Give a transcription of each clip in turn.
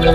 Get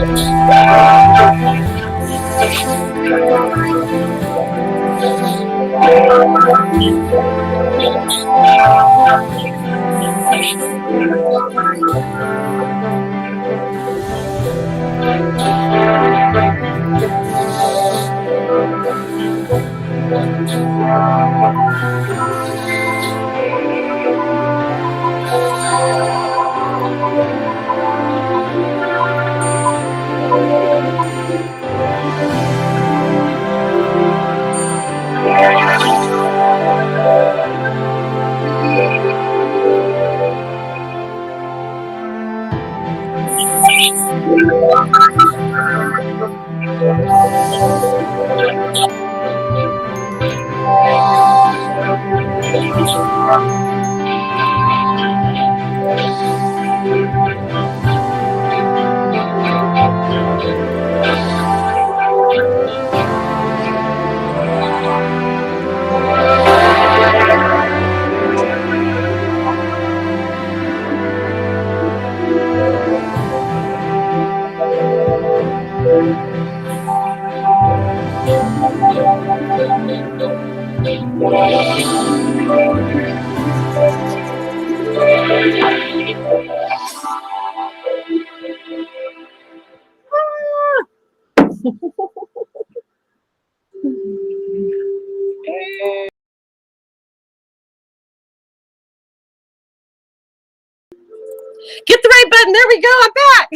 the right button. There we go. I'm back.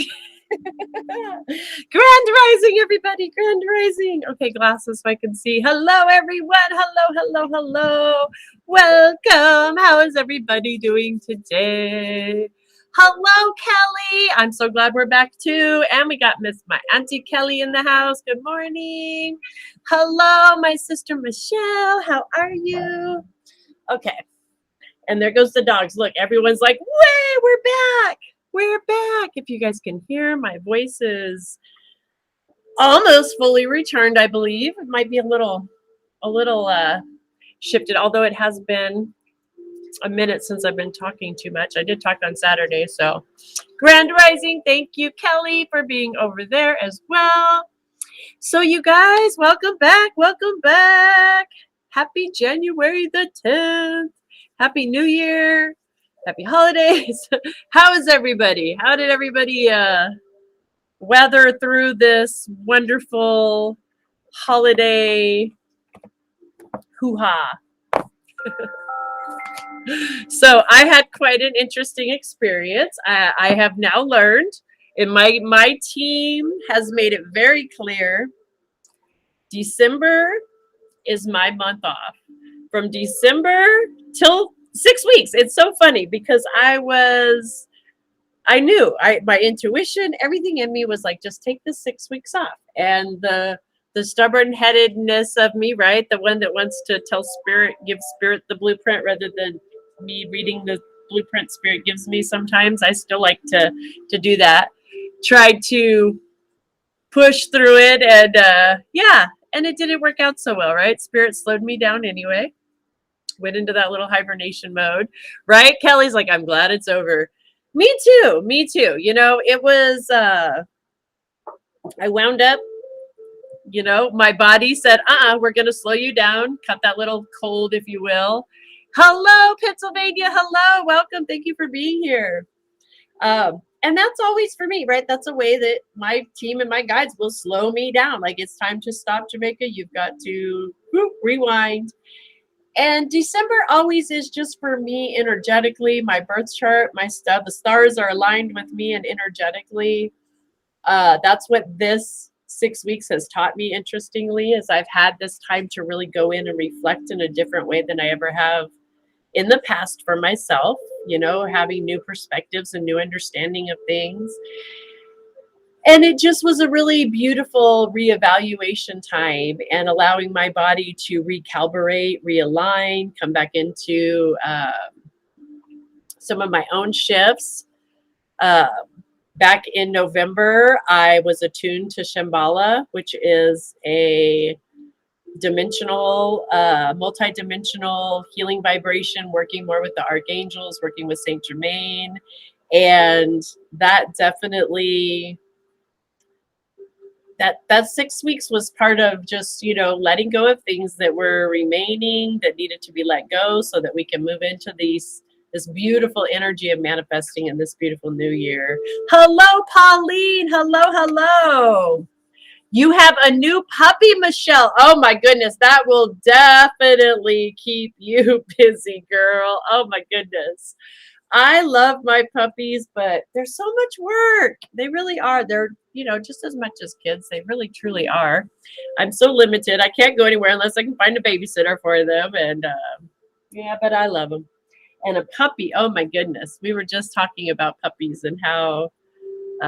Grand rising, everybody. Grand rising. Okay, glasses so I can see. Hello, everyone. Hello, hello, hello. Welcome. How is everybody doing today? Hello, Kelly. I'm so glad we're back too. And we got my Auntie Kelly in the house. Good morning. Hello, my sister Michelle. How are you? Okay. And there goes the dogs. Look, everyone's like, "Way, we're back. We're back." If you guys can hear, my voice is almost fully returned, I believe. It might be a little shifted, although it has been a minute since I've been talking too much. I did talk on Saturday, so grand rising. Thank you, Kelly, for being over there as well. So you guys, welcome back. Welcome back. Happy January the 10th. Happy New Year. Happy holidays. How is everybody? How did everybody weather through this wonderful holiday hoo-ha? So I had quite an interesting experience. I have now learned, and my team has made it very clear, December is my month off. From December till 6 weeks. It's so funny because I knew my intuition, everything in me was like, just take the 6 weeks off. And the stubborn headedness of me, right? The one that wants to give spirit the blueprint rather than me reading the blueprint spirit gives me sometimes. I still like to do that. Tried to push through it and and it didn't work out so well, right? Spirit slowed me down anyway. Went into that little hibernation mode, right? Kelly's like, I'm glad it's over. Me too. You know, it was, I wound up, you know, my body said, we're going to slow you down. Cut that little cold, if you will. Hello, Pennsylvania. Hello. Welcome. Thank you for being here. And that's always for me, right? That's a way that my team and my guides will slow me down. Like, it's time to stop, Jamaica. You've got to rewind. And December always is just for me energetically, my birth chart, my stuff, the stars are aligned with me and energetically. That's what this 6 weeks has taught me, interestingly, is I've had this time to really go in and reflect in a different way than I ever have in the past for myself, you know, having new perspectives and new understanding of things. And it just was a really beautiful reevaluation time and allowing my body to recalibrate, realign, come back into some of my own shifts. Back in November, I was attuned to Shambhala, which is a dimensional, multi-dimensional healing vibration, working more with the archangels, working with Saint Germain. And that definitely that 6 weeks was part of just, letting go of things that were remaining that needed to be let go so that we can move into this beautiful energy of manifesting in this beautiful new year. Hello, Pauline. Hello. You have a new puppy, Michelle. Oh my goodness, that will definitely keep you busy, girl. Oh my goodness. I love my puppies, but they're so much work. They really are. They're, just as much as kids. They really, truly are. I'm so limited. I can't go anywhere unless I can find a babysitter for them. And yeah, but I love them. And a puppy, oh my goodness. We were just talking about puppies and how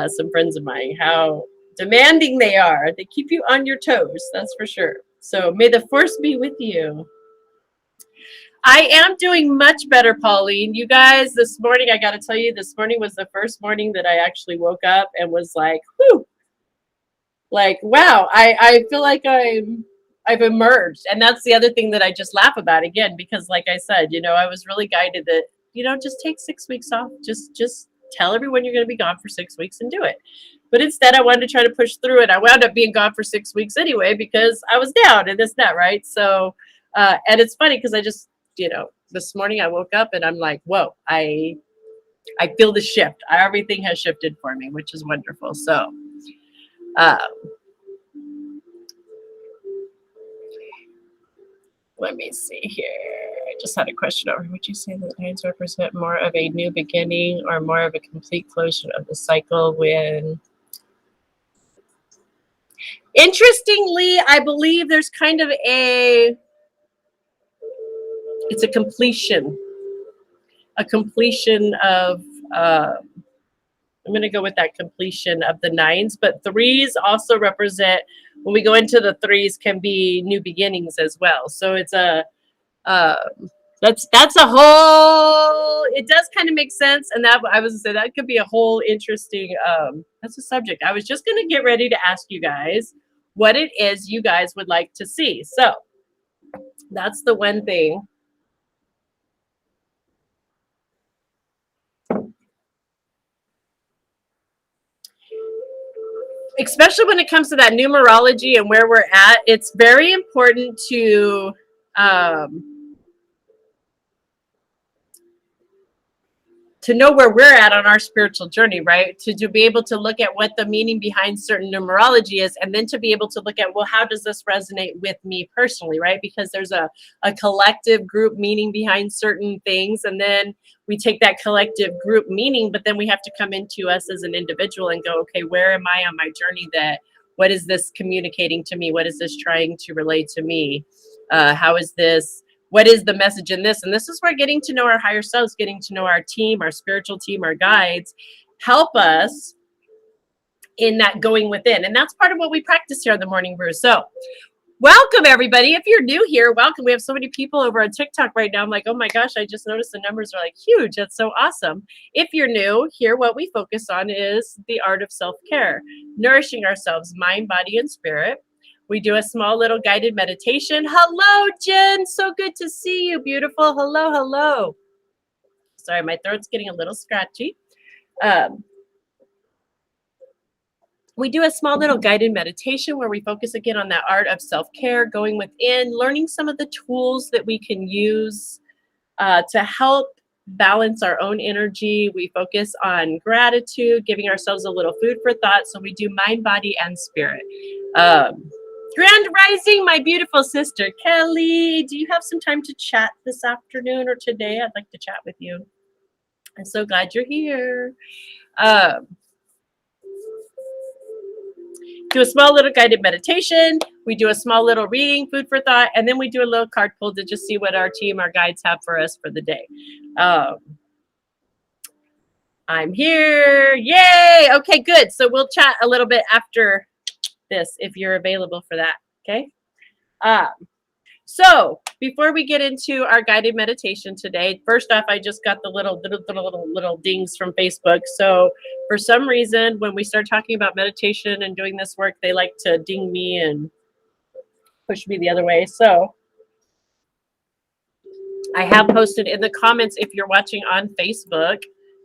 some friends of mine, how demanding they are. They keep you on your toes, that's for sure. So may the force be with you. I am doing much better, Pauline. You guys, this morning, I got to tell you, this morning was the first morning that I actually woke up and was like, whew, like, wow, I feel like I've emerged. And that's the other thing that I just laugh about again, because like I said, I was really guided that, just take 6 weeks off. Just tell everyone you're going to be gone for 6 weeks and do it. But instead, I wanted to try to push through it. I wound up being gone for 6 weeks anyway, because I was down and this, that, right? So, and it's funny because I just, this morning I woke up and I'm like, whoa, I feel the shift. Everything has shifted for me, which is wonderful. So, let me see here. I just had a question over. Would you say that lines represent more of a new beginning or more of a complete closure of the cycle when... Interestingly, I believe there's kind of it's a completion of, I'm going to go with that completion of the nines, but threes also represent, when we go into the threes, can be new beginnings as well. So it's that's a whole, it does kind of make sense. And that, I was going to say, that could be a whole interesting, that's a subject. I was just going to get ready to ask you guys what it is you guys would like to see. So that's the one thing. Especially when it comes to that numerology and where we're at, it's very important to know where we're at on our spiritual journey, right? To be able to look at what the meaning behind certain numerology is, and then to be able to look at, well, how does this resonate with me personally, right? Because there's a collective group meaning behind certain things, and then we take that collective group meaning, but then we have to come into us as an individual and go, okay, where am I on my journey? What is this communicating to me? What is this trying to relate to me? How is this? What is the message in this? And this is where getting to know our higher selves, getting to know our team, our spiritual team, our guides, help us in that going within. And that's part of what we practice here on the Morning Brew. So welcome, everybody. If you're new here, welcome. We have so many people over on TikTok right now. I'm like, oh my gosh, I just noticed the numbers are like huge. That's so awesome. If you're new here, what we focus on is the art of self-care, nourishing ourselves, mind, body, and spirit. We do a small little guided meditation. Hello, Jen. So good to see you, beautiful. Hello. Sorry, my throat's getting a little scratchy. We do a small little guided meditation where we focus again on that art of self-care, going within, learning some of the tools that we can use to help balance our own energy. We focus on gratitude, giving ourselves a little food for thought. So we do mind, body, and spirit. Grand Rising, my beautiful sister, Kelly. Do you have some time to chat this afternoon or today? I'd like to chat with you. I'm so glad you're here. Do a small little guided meditation. We do a small little reading, food for thought, and then we do a little card pull to just see what our team, our guides have for us for the day. I'm here. Yay. Okay, good. So we'll chat a little bit after this if you're available for that. Okay. So before we get into our guided meditation today, first off, I just got the little dings from Facebook. So for some reason, when we start talking about meditation and doing this work, they like to ding me and push me the other way. So I have posted in the comments, if you're watching on Facebook,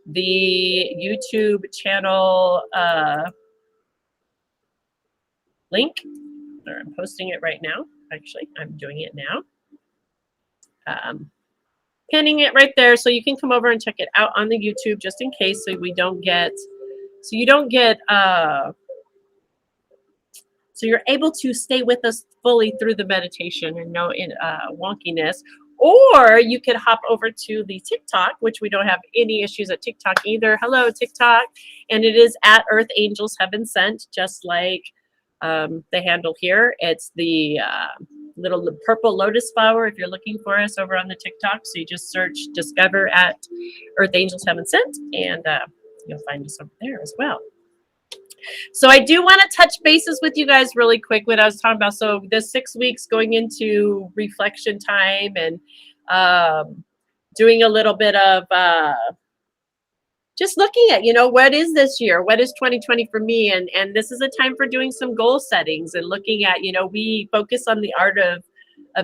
the YouTube channel link, or I'm posting it right now. Actually, I'm doing it now. Pinning it right there so you can come over and check it out on the YouTube just in case, so we don't get, so you don't get, so you're able to stay with us fully through the meditation and no wonkiness. Or you could hop over to the TikTok, which we don't have any issues at TikTok either. Hello, TikTok. And it is at Earth Angels Heaven Sent, just like the handle here. It's the little purple lotus flower if you're looking for us over on the TikTok. So you just search Discover at Earth Angels Heaven Sent, and you'll find us over there as well. So I do want to touch bases with you guys really quick what I was talking about. So the 6 weeks going into reflection time and doing a little bit of just looking at, you know, what is this year? What is 2020 for me? And this is a time for doing some goal settings and looking at, you know, we focus on the art of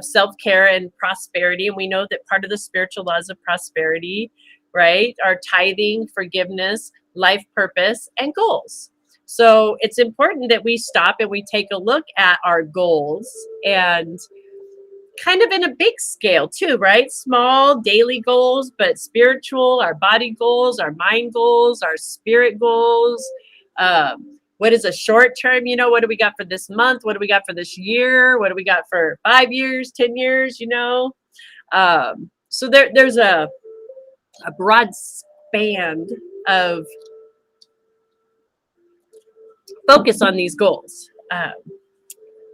self-care and prosperity. And we know that part of the spiritual laws of prosperity, right, are tithing, forgiveness, life purpose, and goals. So it's important that we stop and we take a look at our goals, and kind of in a big scale too, right? Small daily goals, but spiritual, our body goals, our mind goals, our spirit goals. What is a short term? You know, what do we got for this month? What do we got for this year? What do we got for 5 years, 10 years, you know? So there's a broad span of focus on these goals.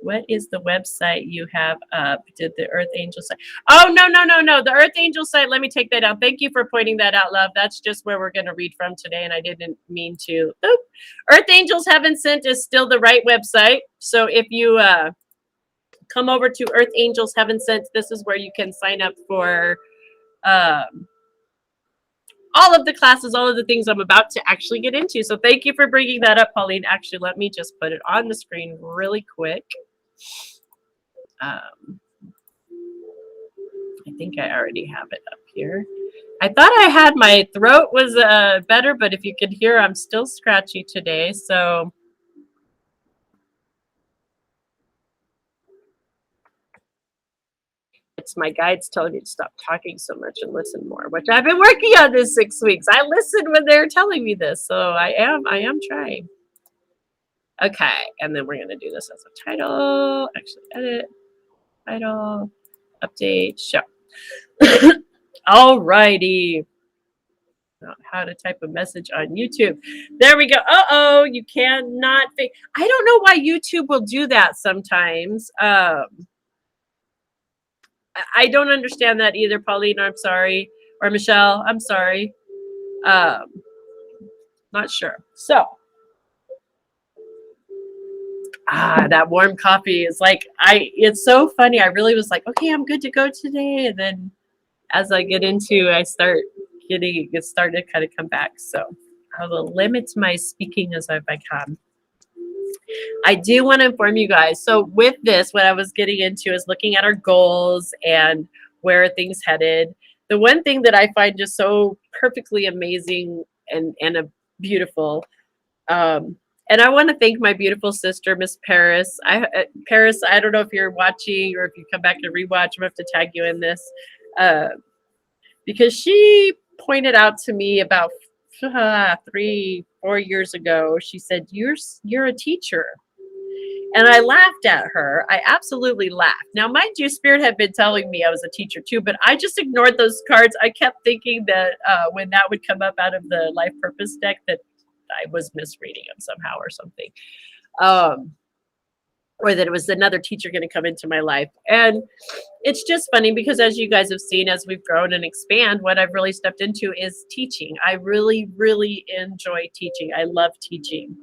What is the website you have up? Did the Earth Angel site? Oh, no. The Earth Angel site, let me take that out. Thank you for pointing that out, love. That's just where we're going to read from today, and I didn't mean to. Oop. Earth Angels Heaven Sent is still the right website. So if you come over to Earth Angels Heaven Sent, this is where you can sign up for all of the classes, all of the things I'm about to actually get into. So thank you for bringing that up, Pauline. Actually, let me just put it on the screen really quick. I think I already have it up here. I thought I had, my throat was better, but if you could hear, I'm still scratchy today. So it's my guides telling me to stop talking so much and listen more, which I've been working on this 6 weeks. I listen when they're telling me this, so I am trying. Okay, and then we're gonna do this as a title. Actually, edit, title, update, show. Alrighty. How to type a message on YouTube. There we go. Uh-oh, you cannot. I don't know why YouTube will do that sometimes. I don't understand that either, Pauline. I'm sorry. Or Michelle, I'm sorry. Not sure. So, that warm coffee is like, it's so funny. I really was like, okay, I'm good to go today. And then as I get into, it started to kind of come back. So I will limit my speaking as I can. I do want to inform you guys. So with this, what I was getting into is looking at our goals and where are things headed. The one thing that I find just so perfectly amazing and beautiful, and I want to thank my beautiful sister, Miss Paris. Paris, I don't know if you're watching or if you come back to rewatch. I'm going to have to tag you in this. Because she pointed out to me about 3-4 years ago, she said, you're a teacher. And I laughed at her. I absolutely laughed. Now, mind you, Spirit had been telling me I was a teacher too, but I just ignored those cards. I kept thinking that when that would come up out of the Life Purpose deck, that I was misreading them somehow or something. Or that it was another teacher going to come into my life. And it's just funny because as you guys have seen, as we've grown and expand, what I've really stepped into is teaching. I really, really enjoy teaching. I love teaching.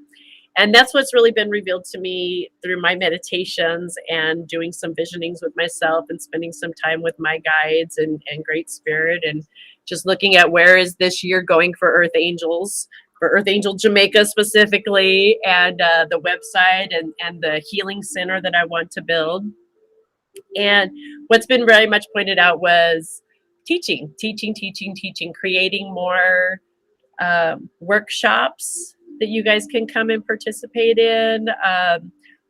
And that's what's really been revealed to me through my meditations and doing some visionings with myself and spending some time with my guides and Great Spirit, and just looking at where is this year going for Earth Angels, for Earth Angel Jamica specifically, and the website and the healing center that I want to build. And what's been very much pointed out was teaching, creating more workshops that you guys can come and participate in,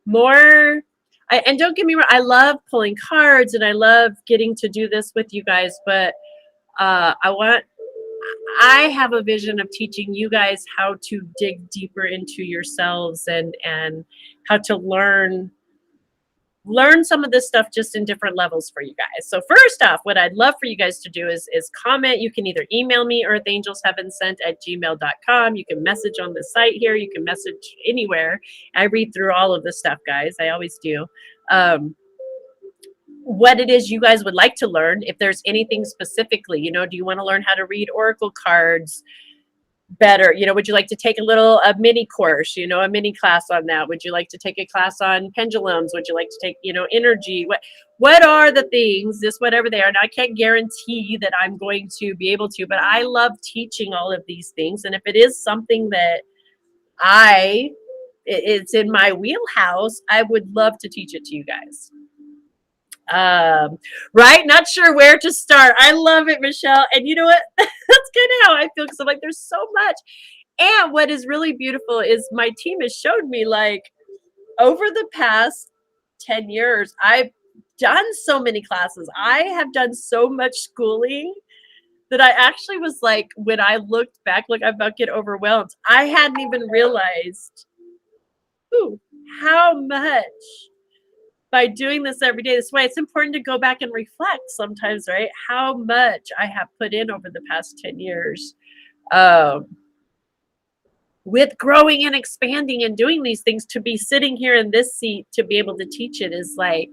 more. And don't get me wrong, I love pulling cards and I love getting to do this with you guys, but I have a vision of teaching you guys how to dig deeper into yourselves and how to learn some of this stuff just in different levels for you guys. So first off, what I'd love for you guys to do is comment. You can either email me, earthangelsheavensent@gmail.com. You can message on the site here. You can message anywhere. I read through all of this stuff, guys. I always do. What it is you guys would like to learn. If there's anything specifically, do you want to learn how to read oracle cards better? Would you like to take a mini course, a mini class on that? Would you like to take a class on pendulums? Would you like to take, energy? What are the things, whatever they are? Now, I can't guarantee that I'm going to be able to, but I love teaching all of these things. And if it is something that it's in my wheelhouse, I would love to teach it to you guys. Right? Not sure where to start. I love it, Michelle. And you know what? That's kind of how I feel, because I'm like, there's so much. And what is really beautiful is my team has showed me, like, over the past 10 years, I've done so many classes. I have done so much schooling that I actually was like, when I looked back, like, I'm about to get overwhelmed. I hadn't even realized how much, by doing this every day this way, it's important to go back and reflect sometimes, right? How much I have put in over the past 10 years with growing and expanding and doing these things. To be sitting here in this seat to be able to teach it is like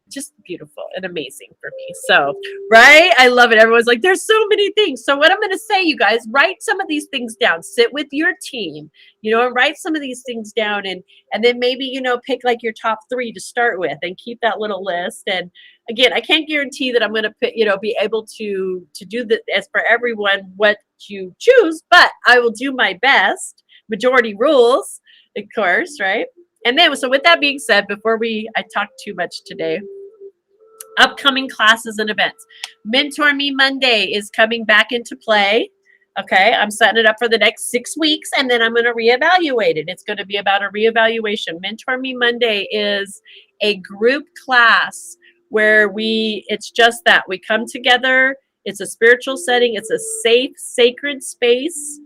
just beautiful and amazing for me. So, right? I love it. Everyone's like, there's so many things. So what I'm going to say, you guys, write some of these things down. Sit with your team, and write some of these things down, and then maybe, pick like your top 3 to start with and keep that little list. And again, I can't guarantee that I'm going to put, be able to do that as for everyone what you choose, but I will do my best. Majority rules, of course, right? And then, so with that being said, before I talk too much today, upcoming classes and events. Mentor Me Monday is coming back into play. Okay, I'm setting it up for the next 6 weeks, and then I'm going to reevaluate it. It's going to be about a reevaluation. Mentor Me Monday is a group class where it's just that. We come together. It's a spiritual setting. It's a safe, sacred space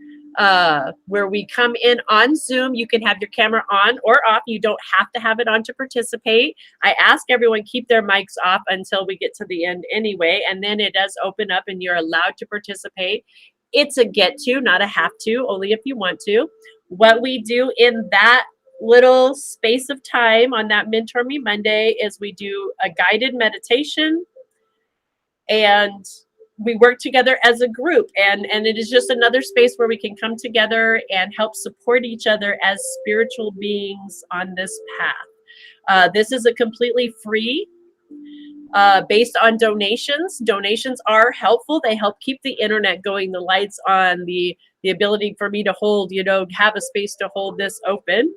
where we come in on Zoom. You can have your camera on or off. You don't have to have it on to participate. I ask everyone keep their mics off until we get to the end anyway, and then it does open up and you're allowed to participate. It's a get to, not a have to, only if you want to. What we do in that little space of time on that Mentor Me Monday is we do a guided meditation, and we work together as a group, and it is just another space where we can come together and help support each other as spiritual beings on this path. This is a completely free, based on donations. Donations are helpful. They help keep the internet going, the lights on, the ability for me to hold, have a space to hold this open.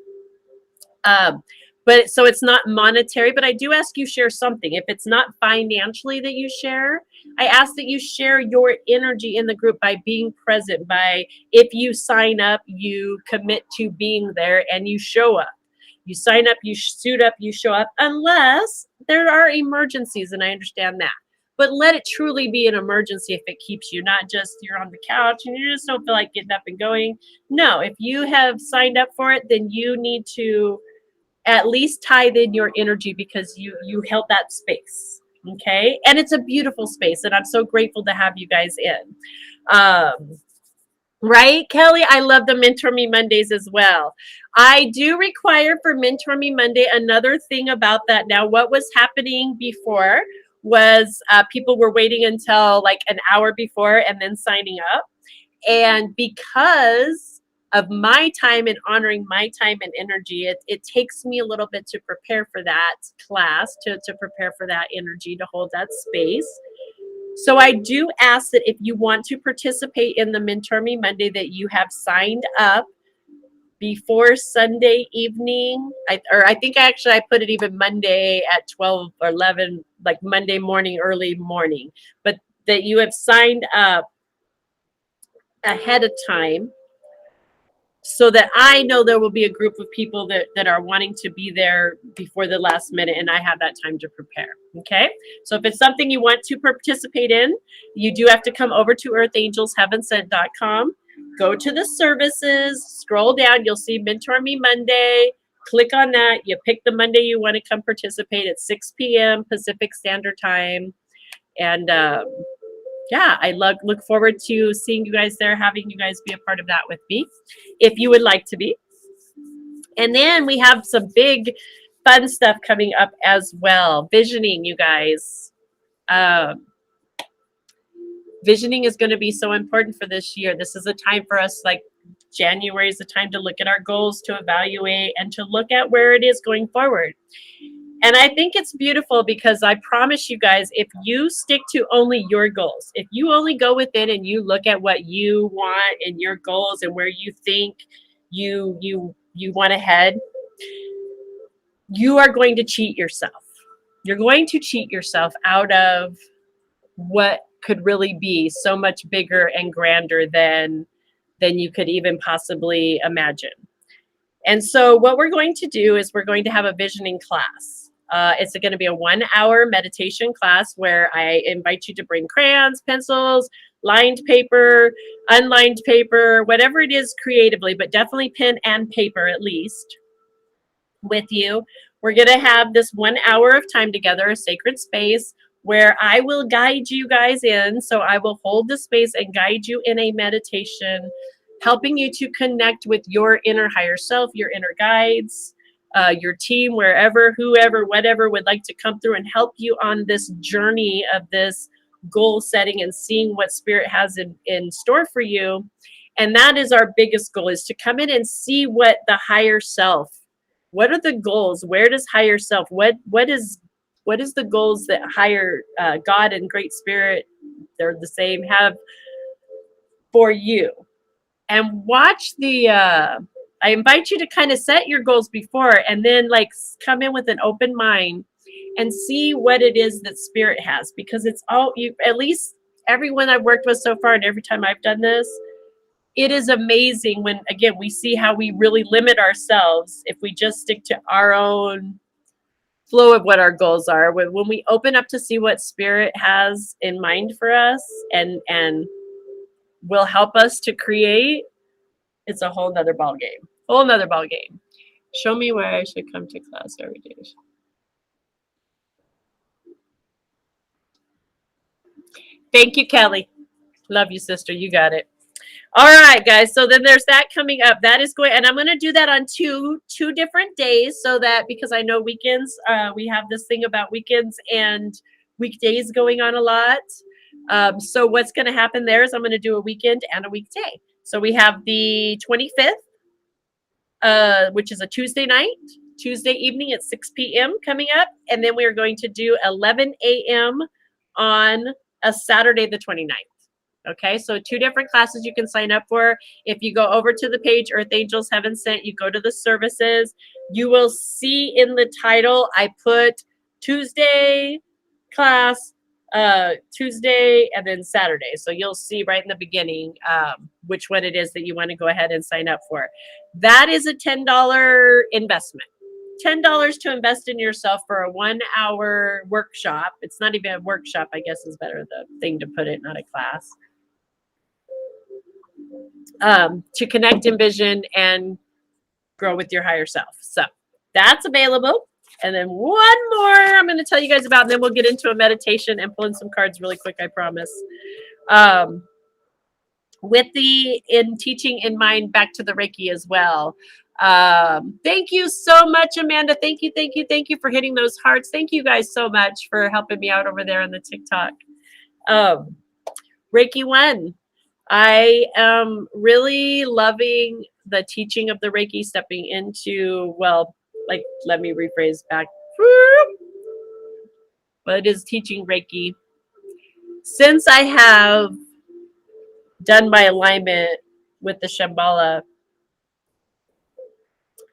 But so it's not monetary, but I do ask you share something. If it's not financially that you share, I ask that you share your energy in the group by being present, if you sign up, you commit to being there and you show up. You sign up, you suit up, you show up, unless there are emergencies, and I understand that. But let it truly be an emergency if it keeps you, not just you're on the couch and you just don't feel like getting up and going. No, if you have signed up for it, then you need to at least tithe in your energy because you held that space. Okay. And it's a beautiful space, and I'm so grateful to have you guys in. Right, Kelly? I love the Mentor Me Mondays as well. I do require for Mentor Me Monday another thing about that. Now, what was happening before was people were waiting until like an hour before and then signing up. And because of my time and honoring my time and energy, it takes me a little bit to prepare for that class, to prepare for that energy, to hold that space. So I do ask that if you want to participate in the Mentor Me Monday, that you have signed up before Sunday evening. I think actually I put it even Monday at 12 or 11, like Monday morning, early morning, but that you have signed up ahead of time so that I know there will be a group of people that are wanting to be there before the last minute, and I have that time to prepare. Okay. So if it's something you want to participate in, you do have to come over to earthangelsheavensent.com, go to the services, scroll down, you'll see Mentor Me Monday. Click on that. You pick the Monday you want to come participate at 6 p.m. Pacific Standard Time. And yeah, I look forward to seeing you guys there, having you guys be a part of that with me, if you would like to be. And then we have some big fun stuff coming up as well. Visioning, you guys. Visioning is going to be so important for this year. This is a time for us, like January is the time to look at our goals, to evaluate, and to look at where it is going forward. And I think it's beautiful because I promise you guys, if you stick to only your goals, if you only go within and you look at what you want and your goals and where you think you want to head, you are going to cheat yourself. You're going to cheat yourself out of what could really be so much bigger and grander than you could even possibly imagine. And so what we're going to do is we're going to have a visioning class. It's going to be a 1-hour meditation class where I invite you to bring crayons, pencils, lined paper, unlined paper, whatever it is creatively, but definitely pen and paper at least with you. We're going to have this 1 hour of time together, a sacred space where I will guide you guys in. So I will hold the space and guide you in a meditation, helping you to connect with your inner higher self, your inner guides, your team, wherever, whoever, whatever would like to come through and help you on this journey of this goal setting and seeing what spirit has in store for you. And that is our biggest goal, is to come in and see what the higher self, what are the goals? Where does higher self, what is the goals that higher God and Great Spirit, they're the same, have for you? And watch the, I invite you to kind of set your goals before and then like come in with an open mind and see what it is that Spirit has, because it's all you, at least everyone I've worked with so far and every time I've done this, it is amazing when, again, we see how we really limit ourselves if we just stick to our own flow of what our goals are. When we open up to see what Spirit has in mind for us and will help us to create, it's a whole nother ball game. Show me where I should come to class every day. Thank you, Kelly. Love you, sister. You got it. All right, guys. So then there's that coming up. That is going, and I'm going to do that on two different days, so that, because I know weekends, we have this thing about weekends and weekdays going on a lot. So what's going to happen there is I'm going to do a weekend and a weekday. So we have the 25th, which is a Tuesday night, Tuesday evening at 6 p.m. coming up. And then we are going to do 11 a.m. on a Saturday, the 29th. Okay, so 2 different classes you can sign up for. If you go over to the page, Earth Angels Heaven Sent, you go to the services, you will see in the title, I put Tuesday class, Tuesday, and then Saturday. So you'll see right in the beginning which one it is that you want to go ahead and sign up for. That is a $10 investment. $10 to invest in yourself for a 1-hour workshop. It's not even a workshop, I guess is better the thing to put it, not a class. To connect, envision, and grow with your higher self. So that's available. And then one more I'm going to tell you guys about, and then we'll get into a meditation and pull in some cards really quick, I promise. With the in teaching in mind, back to the Reiki as well. Thank you so much, Amanda. Thank you for hitting those hearts. Thank you guys so much for helping me out over there on the TikTok. Reiki 1. I am really loving the teaching of the Reiki, stepping into, well, like, let me rephrase back. But it is teaching Reiki. Since I have done my alignment with the Shambhala,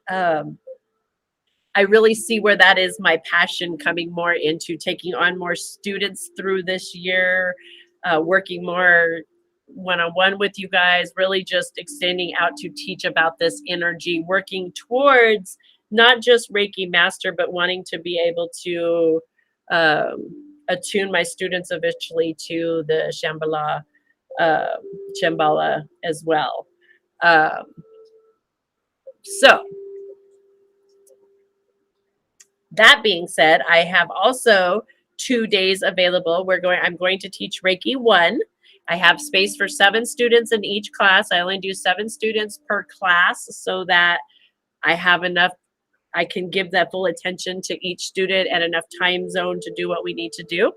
I really see where that is my passion coming more into, taking on more students through this year, working more one-on-one with you guys, really just extending out to teach about this energy, working towards not just Reiki Master, but wanting to be able to attune my students eventually to the Shambhala as well. So that being said, I have also 2 days available. I'm going to teach Reiki 1. I have space for 7 students in each class. I only do 7 students per class so that I have enough, I can give that full attention to each student and enough time zone to do what we need to do.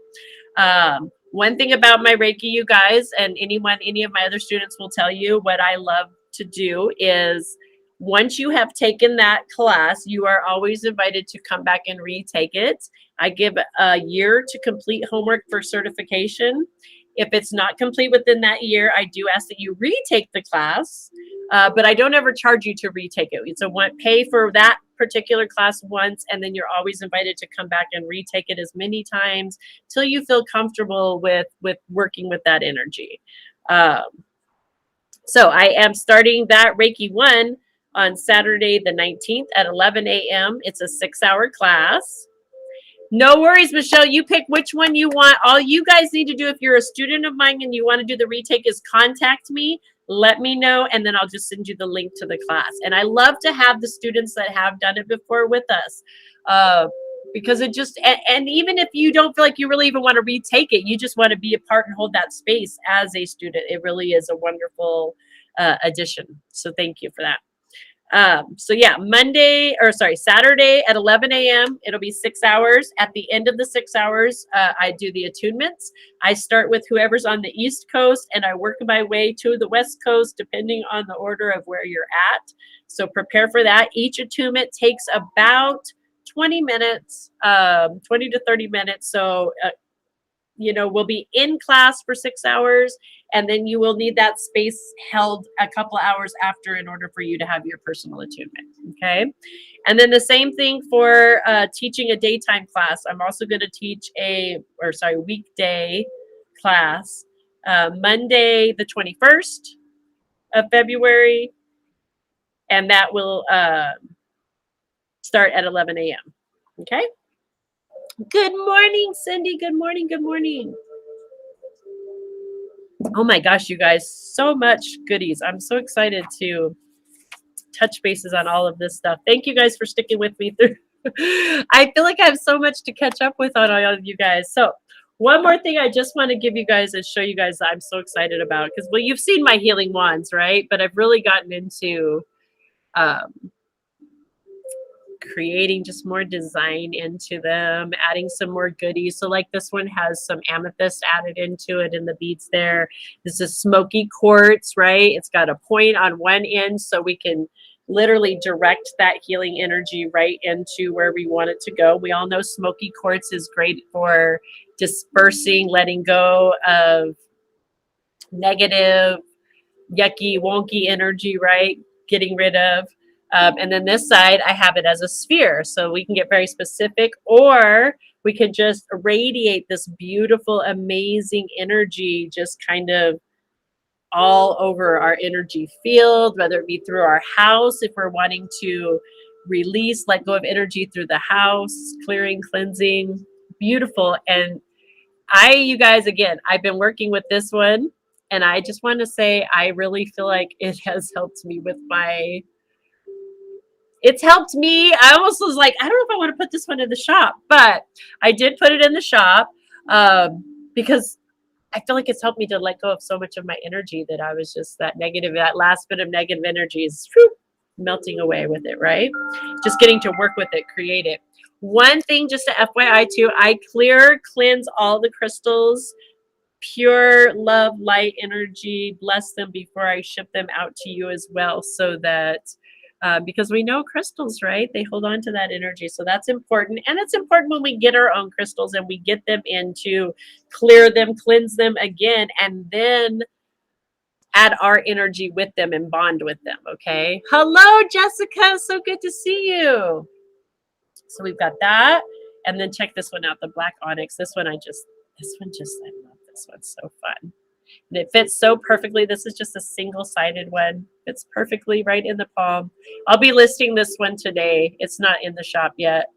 One thing about my Reiki, you guys, and any of my other students will tell you, what I love to do is, once you have taken that class, you are always invited to come back and retake it. I give a year to complete homework for certification. If it's not complete within that year, I do ask that you retake the class, but I don't ever charge you to retake it. It's pay for that particular class once, and then you're always invited to come back and retake it as many times till you feel comfortable with working with that energy. So I am starting that Reiki 1 on Saturday the 19th at 11 a.m. It's a 6-hour class. No worries, Michelle. You pick which one you want. All you guys need to do, if you're a student of mine and you want to do the retake, is contact me. Let me know, and then I'll just send you the link to the class. And I love to have the students that have done it before with us, because it just, and even if you don't feel like you really even want to retake it, you just want to be a part and hold that space as a student. It really is a wonderful addition. So thank you for that. So yeah, Saturday at 11 a.m. It'll be 6 hours. At the end of the 6 hours, I do the attunements. I start with whoever's on the East Coast, and I work my way to the West Coast, depending on the order of where you're at. So prepare for that. Each attunement takes about 20 minutes, 20 to 30 minutes. So, we'll be in class for 6 hours, and then you will need that space held a couple of hours after in order for you to have your personal attunement. Okay. And then the same thing for teaching a daytime class. I'm also going to teach weekday class, Monday, the 21st of February. And that will start at 11 a.m. Okay. Good morning, Cindy. Good morning. Good morning. Oh my gosh, you guys, so much goodies. I'm so excited to touch bases on all of this stuff. Thank you guys for sticking with me through. I feel like I have so much to catch up with on all of you guys. So one more thing I just want to give you guys and show you guys that I'm so excited about, because, well, you've seen my healing wands, right? But I've really gotten into creating just more design into them, adding some more goodies. So like this one has some amethyst added into it in the beads there. This is Smoky Quartz, right? It's got a point on one end, so we can literally direct that healing energy right into where we want it to go. We all know Smoky Quartz is great for dispersing, letting go of negative, yucky, wonky energy, right? Getting rid of. And then this side, I have it as a sphere. So we can get very specific, or we can just radiate this beautiful, amazing energy just kind of all over our energy field, whether it be through our house, if we're wanting to release, let go of energy through the house, clearing, cleansing. Beautiful. And you guys, again, I've been working with this one, and I just want to say I really feel like it has helped me with it's helped me. I almost was like, I don't know if I want to put this one in the shop, but I did put it in the shop because I feel like it's helped me to let go of so much of my energy that I was just that last bit of negative energy is melting away with it, right? Just getting to work with it, create it. One thing, just to FYI too, I cleanse all the crystals, pure love, light energy, bless them before I ship them out to you as well, so that because we know crystals, right? They hold on to that energy. So that's important. And it's important when we get our own crystals and we get them in to clear them, cleanse them again, and then add our energy with them and bond with them. Okay. Hello, Jessica. So good to see you. So we've got that. And then check this one out, the black onyx. I love this one. So fun. And it fits so perfectly. This is just a single-sided one. Fits perfectly right in the palm. I'll be listing this one today. It's not in the shop yet,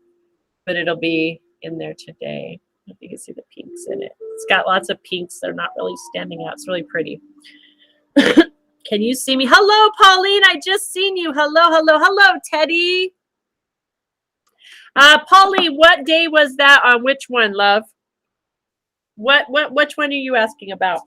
but it'll be in there today. If you can see the pinks in it. It's got lots of pinks. They're not really standing out. It's really pretty. Can you see me? Hello, Pauline. I just seen you. Hello, hello, hello, Teddy. Pauline, what day was that on which one, love? Which one are you asking about?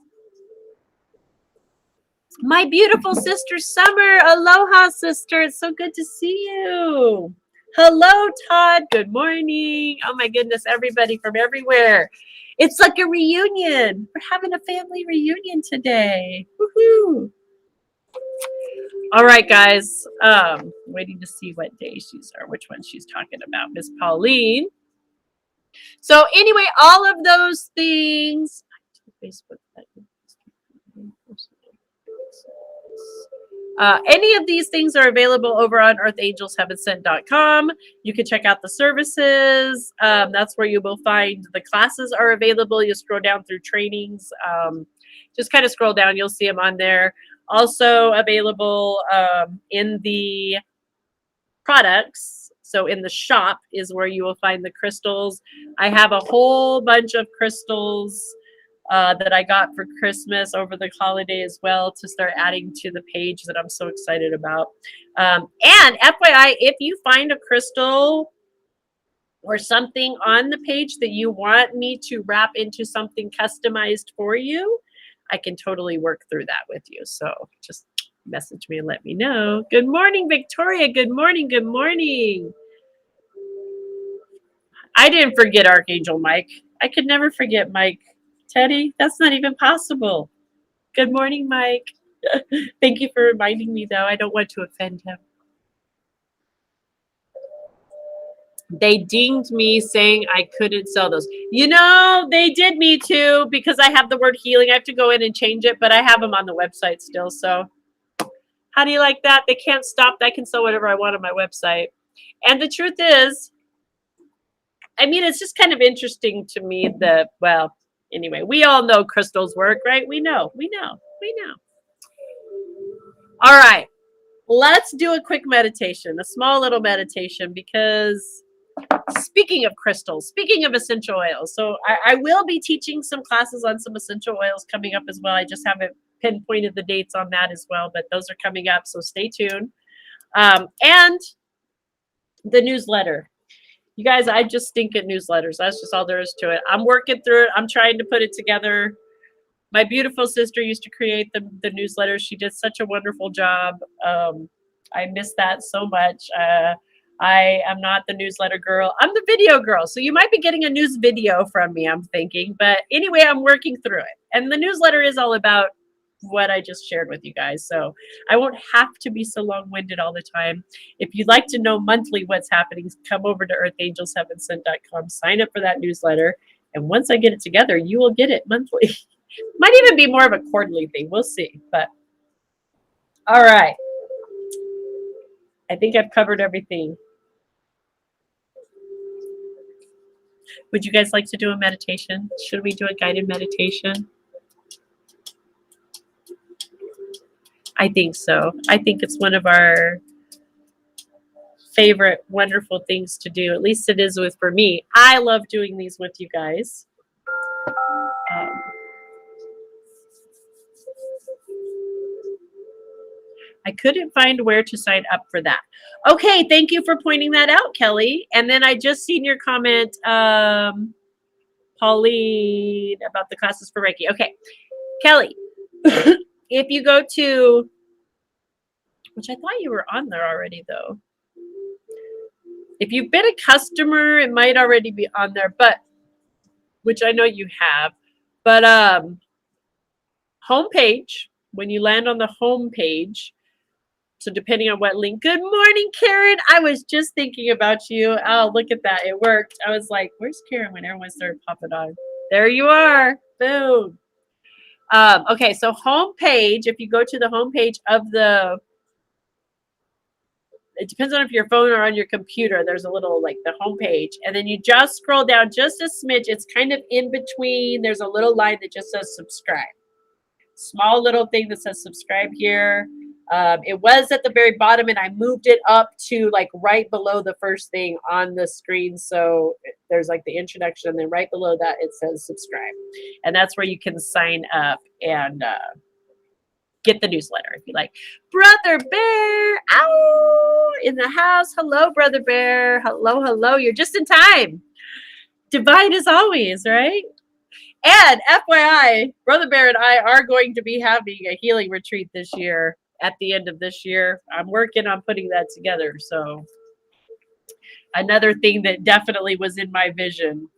My beautiful sister, Summer. Aloha, sister. It's so good to see you. Hello, Todd. Good morning. Oh, my goodness. Everybody from everywhere. It's like a reunion. We're having a family reunion today. Woohoo. All right, guys. Waiting to see what day she's or which one she's talking about. Miss Pauline. So anyway, all of those things. Facebook. Any of these things are available over on earthangelsheavensent.com. You can check out the services. That's where you will find the classes are available. You scroll down through trainings. Just kind of scroll down. You'll see them on there. Also available in the products. So in the shop is where you will find the crystals. I have a whole bunch of crystals that I got for Christmas over the holiday as well to start adding to the page that I'm so excited about. And FYI, if you find a crystal or something on the page that you want me to wrap into something customized for you, I can totally work through that with you. So just message me and let me know. Good morning, Victoria. Good morning. Good morning. I didn't forget Archangel Mike. I could never forget Mike. Teddy, that's not even possible. Good morning, Mike. Thank you for reminding me, though. I don't want to offend him. They dinged me saying I couldn't sell those. You know, they did me too because I have the word healing. I have to go in and change it, but I have them on the website still. So how do you like that? They can't stop. I can sell whatever I want on my website. And the truth is, I mean, it's just kind of interesting to me that, well, anyway, we all know crystals work, right? We know. All right. Let's do a quick meditation, a small little meditation, because speaking of crystals, speaking of essential oils, so I will be teaching some classes on some essential oils coming up as well. I just haven't pinpointed the dates on that as well, but those are coming up, so stay tuned. And the newsletter. You guys, I just stink at newsletters. That's just all there is to it. I'm working through it. I'm trying to put it together. My beautiful sister used to create the newsletter. She did such a wonderful job. I miss that so much. I am not the newsletter girl. I'm the video girl. So you might be getting a news video from me, I'm thinking. But anyway, I'm working through it. And the newsletter is all about what I just shared with you guys. So I won't have to be so long-winded all the time. If you'd like to know monthly what's happening, come over to earthangelsheavensent.com, sign up for that newsletter. And once I get it together, you will get it monthly. Might even be more of a quarterly thing. We'll see. But all right. I think I've covered everything. Would you guys like to do a meditation? Should we do a guided meditation? I think so. I think it's one of our favorite, wonderful things to do. At least it is for me. I love doing these with you guys. I couldn't find where to sign up for that. Okay, thank you for pointing that out, Kelly. And then I just seen your comment, Pauline, about the classes for Reiki. Okay, Kelly, if you go to, which I thought you were on there already, though. If you've been a customer, it might already be on there, but which I know you have. But homepage, when you land on the homepage, so depending on what link. Good morning, Karen. I was just thinking about you. Oh, look at that. It worked. I was like, where's Karen when everyone started popping on? There you are. Boom. Okay, so homepage, if you go to the homepage of the, it depends on if your phone or on your computer, there's a little like the homepage. And then you just scroll down just a smidge. It's kind of in between. There's a little line that just says subscribe. small little thing that says subscribe here. It was at the very bottom, and I moved it up to like right below the first thing on the screen. So there's like the introduction, and then right below that it says subscribe, and that's where you can sign up and get the newsletter if you like. Brother Bear, ow, in the house. Hello, Brother Bear. Hello, hello. You're just in time. Divine as always, right? And FYI, Brother Bear and I are going to be having a healing retreat this year at the end of this year. I'm working on putting that together. So another thing that definitely was in my vision.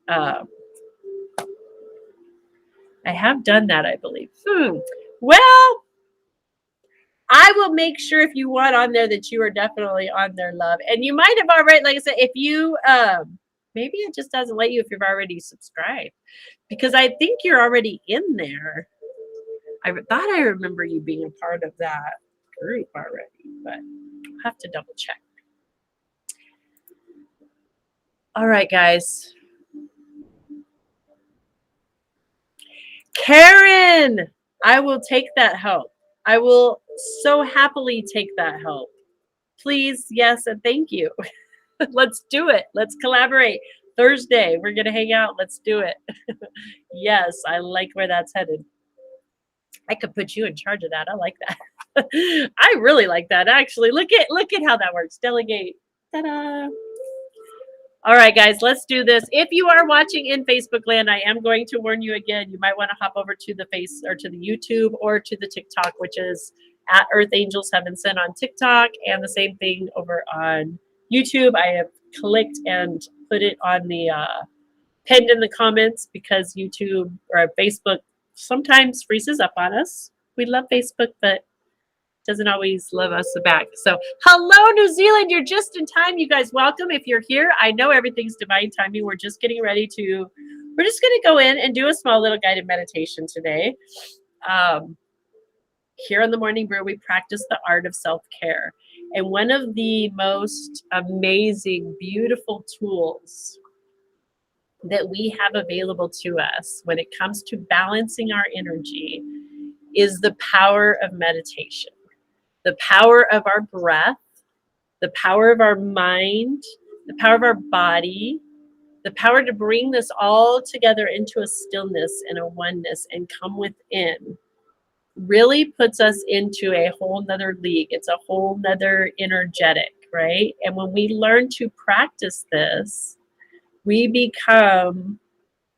I have done that, I believe. Well, I will make sure if you want on there that you are definitely on there, love. And you might have already, like I said, if you, maybe it just doesn't let you if you've already subscribed. Because I think you're already in there. I thought I remember you being a part of that group already, but I'll have to double check. All right, guys. Karen, I will take that help. I will so happily take that help. Please, yes, and thank you. Let's do it. Let's collaborate. Thursday, we're going to hang out. Let's do it. Yes, I like where that's headed. I could put you in charge of that. I like that. I really like that, actually. Look at how that works. Delegate. Ta-da. All right, guys, let's do this. If you are watching in Facebook land, I am going to warn you again. You might want to hop over to the to the YouTube or to the TikTok, which is at Earth Angels Heaven Sent on TikTok, and the same thing over on YouTube. I have clicked and put it on the pinned in the comments because YouTube or Facebook sometimes freezes up on us. We love Facebook, but doesn't always love us back. So hello, New Zealand. You're just in time. You guys, welcome. If you're here, I know everything's divine timing. We're just getting ready to, we're just going to go in and do a small little guided meditation today. Here on the Morning Brew, we practice the art of self-care. And one of the most amazing, beautiful tools that we have available to us when it comes to balancing our energy is the power of meditation. The power of our breath, the power of our mind, the power of our body, the power to bring this all together into a stillness and a oneness and come within really puts us into a whole nother league. It's a whole nother energetic, right? And when we learn to practice this, we become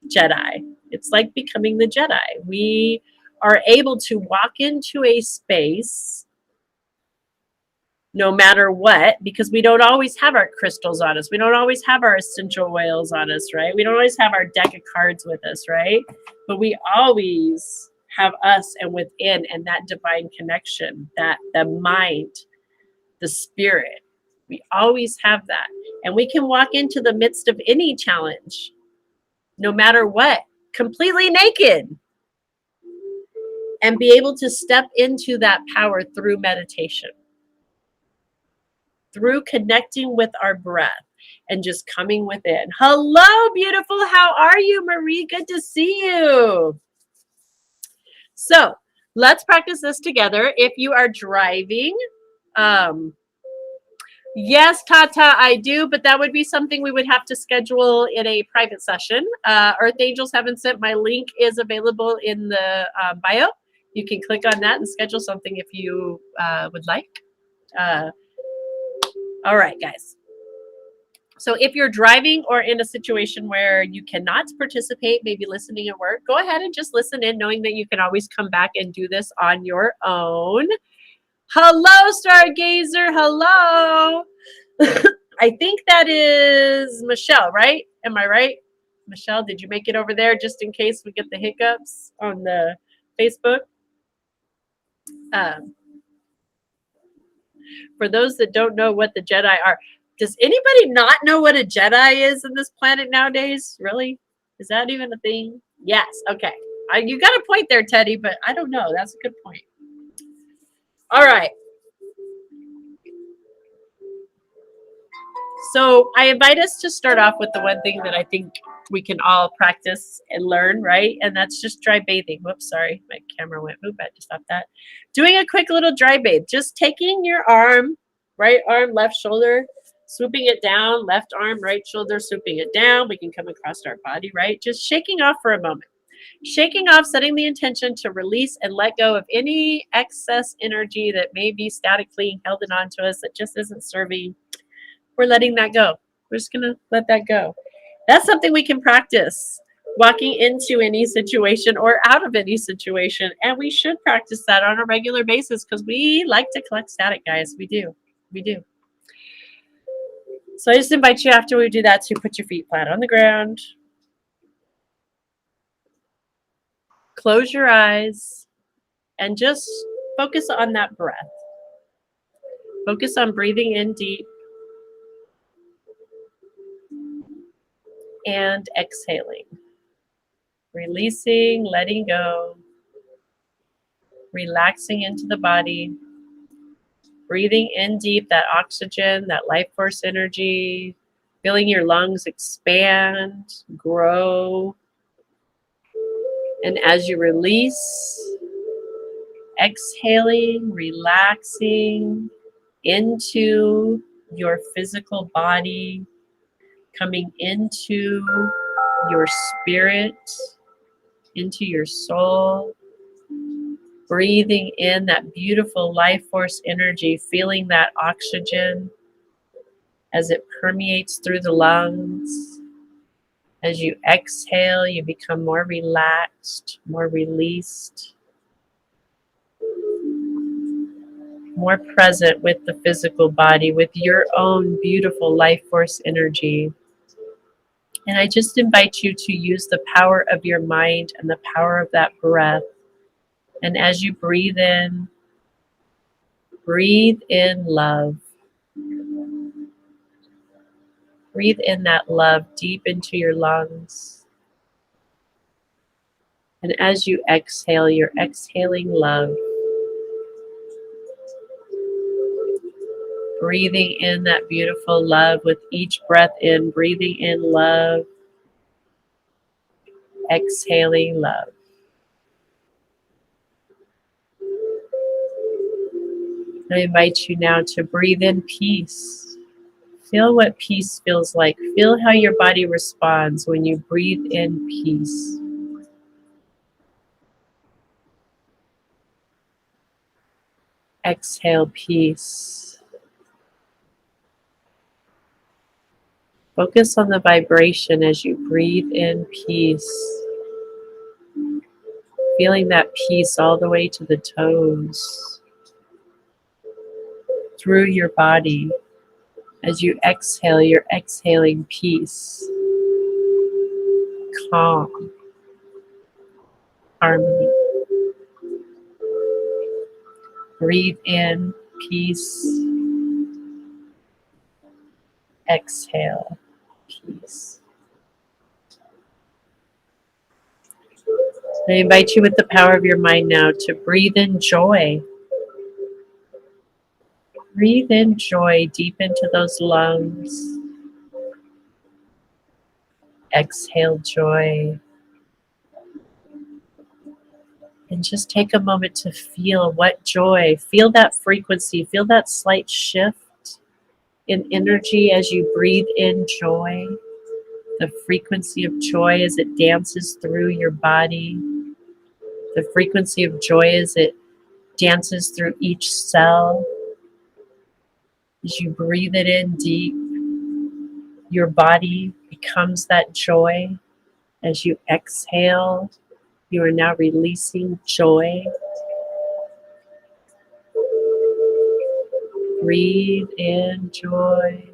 Jedi. It's like becoming the Jedi. We are able to walk into a space no matter what, because we don't always have our crystals on us. We don't always have our essential oils on us, right? We don't always have our deck of cards with us, right? But we always have us and within, and that divine connection, that the mind, the spirit, we always have that. And we can walk into the midst of any challenge, no matter what, completely naked, and be able to step into that power through meditation, through connecting with our breath and just coming within. Hello, beautiful. How are you, Marie? Good to see you. So let's practice this together. If you are driving, yes, Tata, I do, but that would be something we would have to schedule in a private session. Earth Angels Heaven Sent. My link is available in the bio. You can click on that and schedule something if you would like. All right, guys. So if you're driving or in a situation where you cannot participate, maybe listening at work, go ahead and just listen in, knowing that you can always come back and do this on your own. Hello, Stargazer. Hello. I think that is Michelle, right? Am I right? Michelle, did you make it over there just in case we get the hiccups on the Facebook? For those that don't know what the Jedi are, does anybody not know what a Jedi is in this planet nowadays? Really? Is that even a thing? Yes. Okay. You got a point there, Teddy, but I don't know. That's a good point. All right. So I invite us to start off with the one thing that I think we can all practice and learn, right? And that's just dry bathing. Whoops, sorry, my camera went. Oop, I had to stop that. Doing a quick little dry bathe, just taking your arm, right arm, left shoulder, swooping it down, left arm, right shoulder, swooping it down. We can come across our body, right? Just shaking off for a moment. Shaking off, setting the intention to release and let go of any excess energy that may be statically held on to us that just isn't serving. We're letting that go. We're just going to let that go. That's something we can practice walking into any situation or out of any situation. And we should practice that on a regular basis because we like to collect static, guys. We do. We do. So I just invite you after we do that to put your feet flat on the ground. Close your eyes and just focus on that breath. Focus on breathing in deep and exhaling. Releasing, letting go, relaxing into the body, breathing in deep, that oxygen, that life force energy, feeling your lungs expand, grow. And as you release, exhaling, relaxing into your physical body, coming into your spirit, into your soul, breathing in that beautiful life force energy, feeling that oxygen as it permeates through the lungs. As you exhale, you become more relaxed, more released, more present with the physical body, with your own beautiful life force energy. And I just invite you to use the power of your mind and the power of that breath. And as you breathe in love. Breathe in that love deep into your lungs. And as you exhale, you're exhaling love. Breathing in that beautiful love with each breath in, breathing in love, exhaling love. I invite you now to breathe in peace. Feel what peace feels like. Feel how your body responds when you breathe in peace. Exhale peace. Focus on the vibration as you breathe in peace. Feeling that peace all the way to the toes. Through your body. As you exhale, you're exhaling peace, calm, harmony. Breathe in peace. Exhale peace. I invite you with the power of your mind now to breathe in joy. Breathe in joy deep into those lungs. Exhale joy. And just take a moment to feel what joy, feel that frequency, feel that slight shift in energy as you breathe in joy. The frequency of joy as it dances through your body. The frequency of joy as it dances through each cell. As you breathe it in deep, your body becomes that joy. As you exhale, you are now releasing joy. Breathe in joy.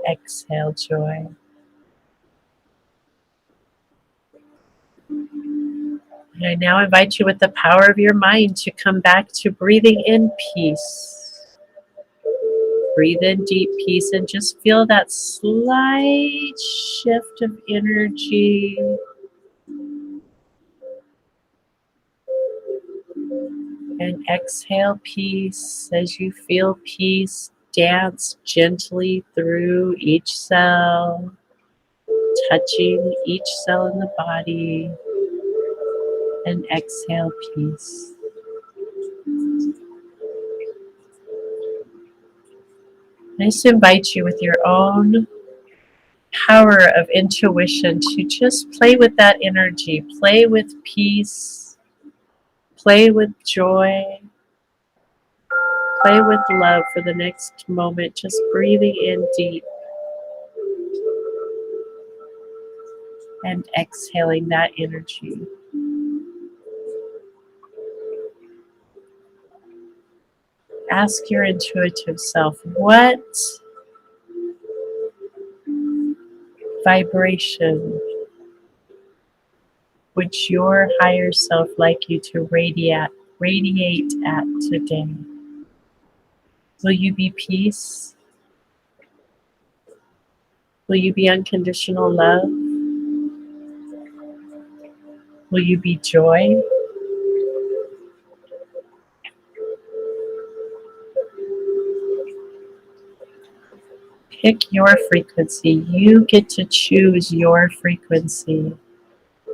Exhale joy. And I now invite you with the power of your mind to come back to breathing in peace. Breathe in deep peace and just feel that slight shift of energy. And exhale peace as you feel peace dance gently through each cell, touching each cell in the body, and exhale peace. I just invite you with your own power of intuition to just play with that energy, play with peace, play with joy, play with love for the next moment, just breathing in deep and exhaling that energy. Ask your intuitive self, what vibration would your higher self like you to radiate at today? Will you be peace? Will you be unconditional love? Will you be joy? Pick your frequency. You get to choose your frequency.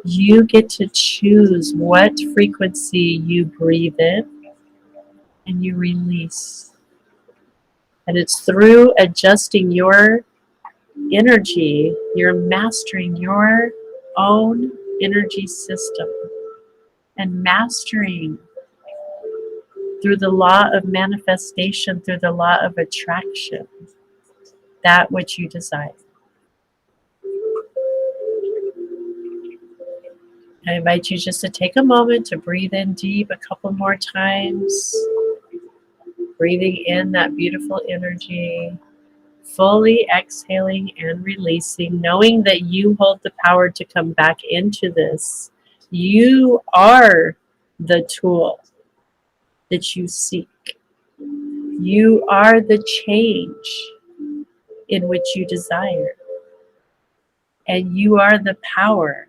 You get to choose what frequency you breathe in and you release. And it's through adjusting your energy, you're mastering your own energy system and mastering through the law of manifestation, through the law of attraction, that which you desire. I invite you just to take a moment to breathe in deep a couple more times, breathing in that beautiful energy, fully exhaling and releasing, knowing that you hold the power to come back into this. You are the tool that you seek. You are the change in which you desire. And you are the power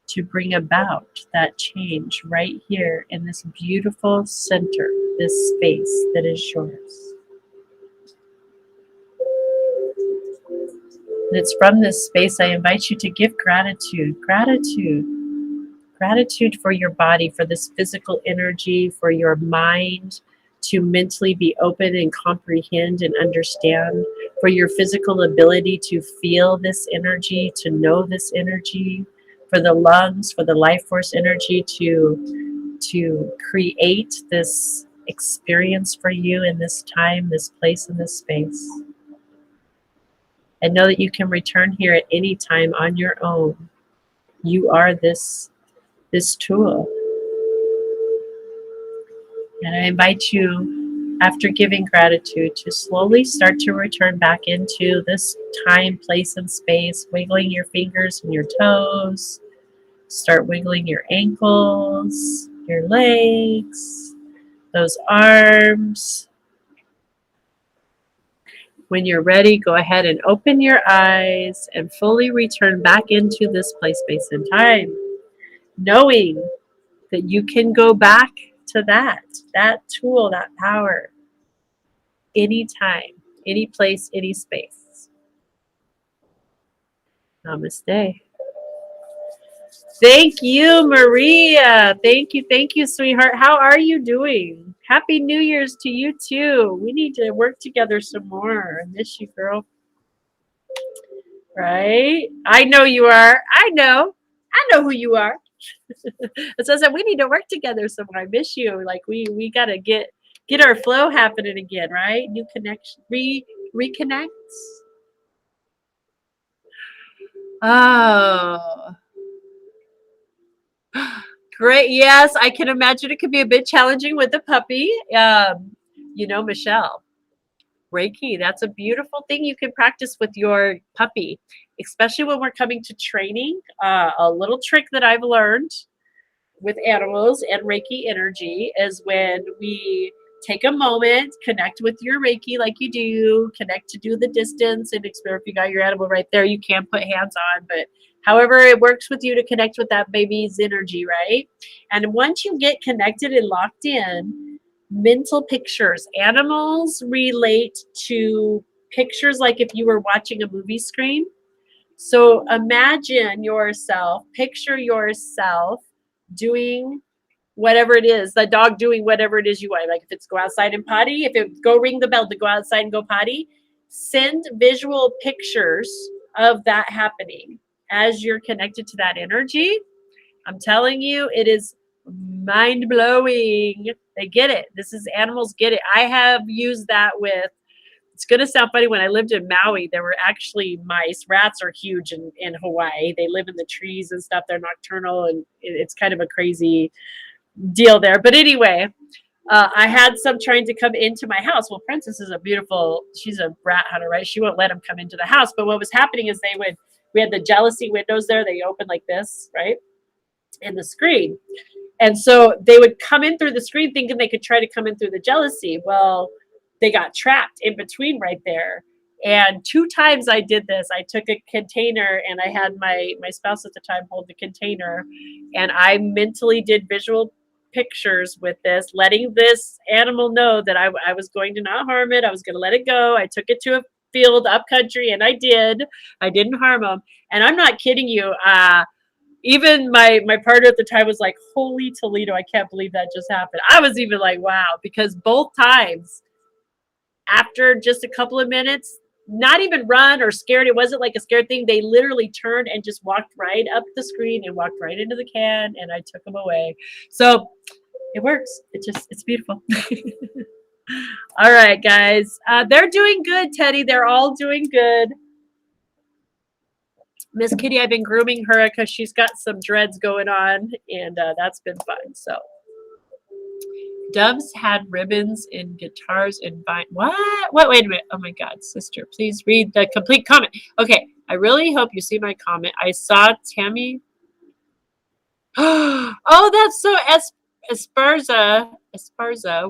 to bring about that change right here in this beautiful center, this space that is yours. And it's from this space I invite you to give gratitude. Gratitude for your body, for this physical energy, for your mind to mentally be open and comprehend and understand, for your physical ability to feel this energy, to know this energy, for the lungs, for the life force energy to create this experience for you in this time, this place, and this space. And know that you can return here at any time on your own. You are this tool. And I invite you, after giving gratitude, to slowly start to return back into this time, place, and space, wiggling your fingers and your toes. Start wiggling your ankles, your legs, those arms. When you're ready, go ahead and open your eyes and fully return back into this place, space, and time, knowing that you can go back to that tool, that power, anytime, any place, any space. Namaste. Thank you, Maria. Thank you, sweetheart. How are you doing? Happy New Year's to you too. We need to work together some more. I miss you, girl. Right? I know you are. I know who you are. So I said we need to work together some more. I miss you. Like we gotta get our flow happening again, right? New connection, reconnect. Oh, great. Yes, I can imagine it could be a bit challenging with the puppy. Michelle, Reiki, that's a beautiful thing you can practice with your puppy, especially when we're coming to training. A little trick that I've learned with animals and Reiki energy is when we take a moment, connect with your Reiki like you do, connect to do the distance, and explore. If you got your animal right there, you can put hands on, but however it works with you to connect with that baby's energy, right? And once you get connected and locked in, mental pictures. Animals relate to pictures like if you were watching a movie screen. So imagine yourself, picture yourself doing whatever it is, the dog doing whatever it is you want. Like if it's go outside and potty, if it go ring the bell to go outside and go potty, send visual pictures of that happening as you're connected to that energy. I'm telling you, it is mind blowing. They get it. This is animals get it. I have used that with, it's going to sound funny. When I lived in Maui, there were actually mice. Rats are huge in Hawaii. They live in the trees and stuff. They're nocturnal, and it's kind of a crazy deal there. But anyway, I had some trying to come into my house. Well, Princess is a beautiful, she's a rat hunter, right? She won't let them come into the house. But what was happening is we had the jealousy windows there. They open like this, right? In the screen. And so they would come in through the screen thinking they could try to come in through the jealousy. Well, they got trapped in between right there. And 2 times I did this. I took a container and I had my spouse at the time hold the container. And I mentally did visual pictures with this, letting this animal know that I was going to not harm it. I was going to let it go. I took it to a field up country and I did. I didn't harm them. And I'm not kidding you. Even my partner at the time was like, holy Toledo, I can't believe that just happened. I was even like, wow, because both times, after just a couple of minutes, not even run or scared. It wasn't like a scared thing. They literally turned and just walked right up the screen and walked right into the can, and I took them away. So it works. It's beautiful. All right, guys. They're doing good, Teddy. They're all doing good. Miss Kitty, I've been grooming her because she's got some dreads going on, and that's been fun. So, doves had ribbons in guitars and vine. What? Wait a minute. Oh my God, sister, please read the complete comment. Okay, I really hope you see my comment. I saw Tammy. Oh, that's so Esparza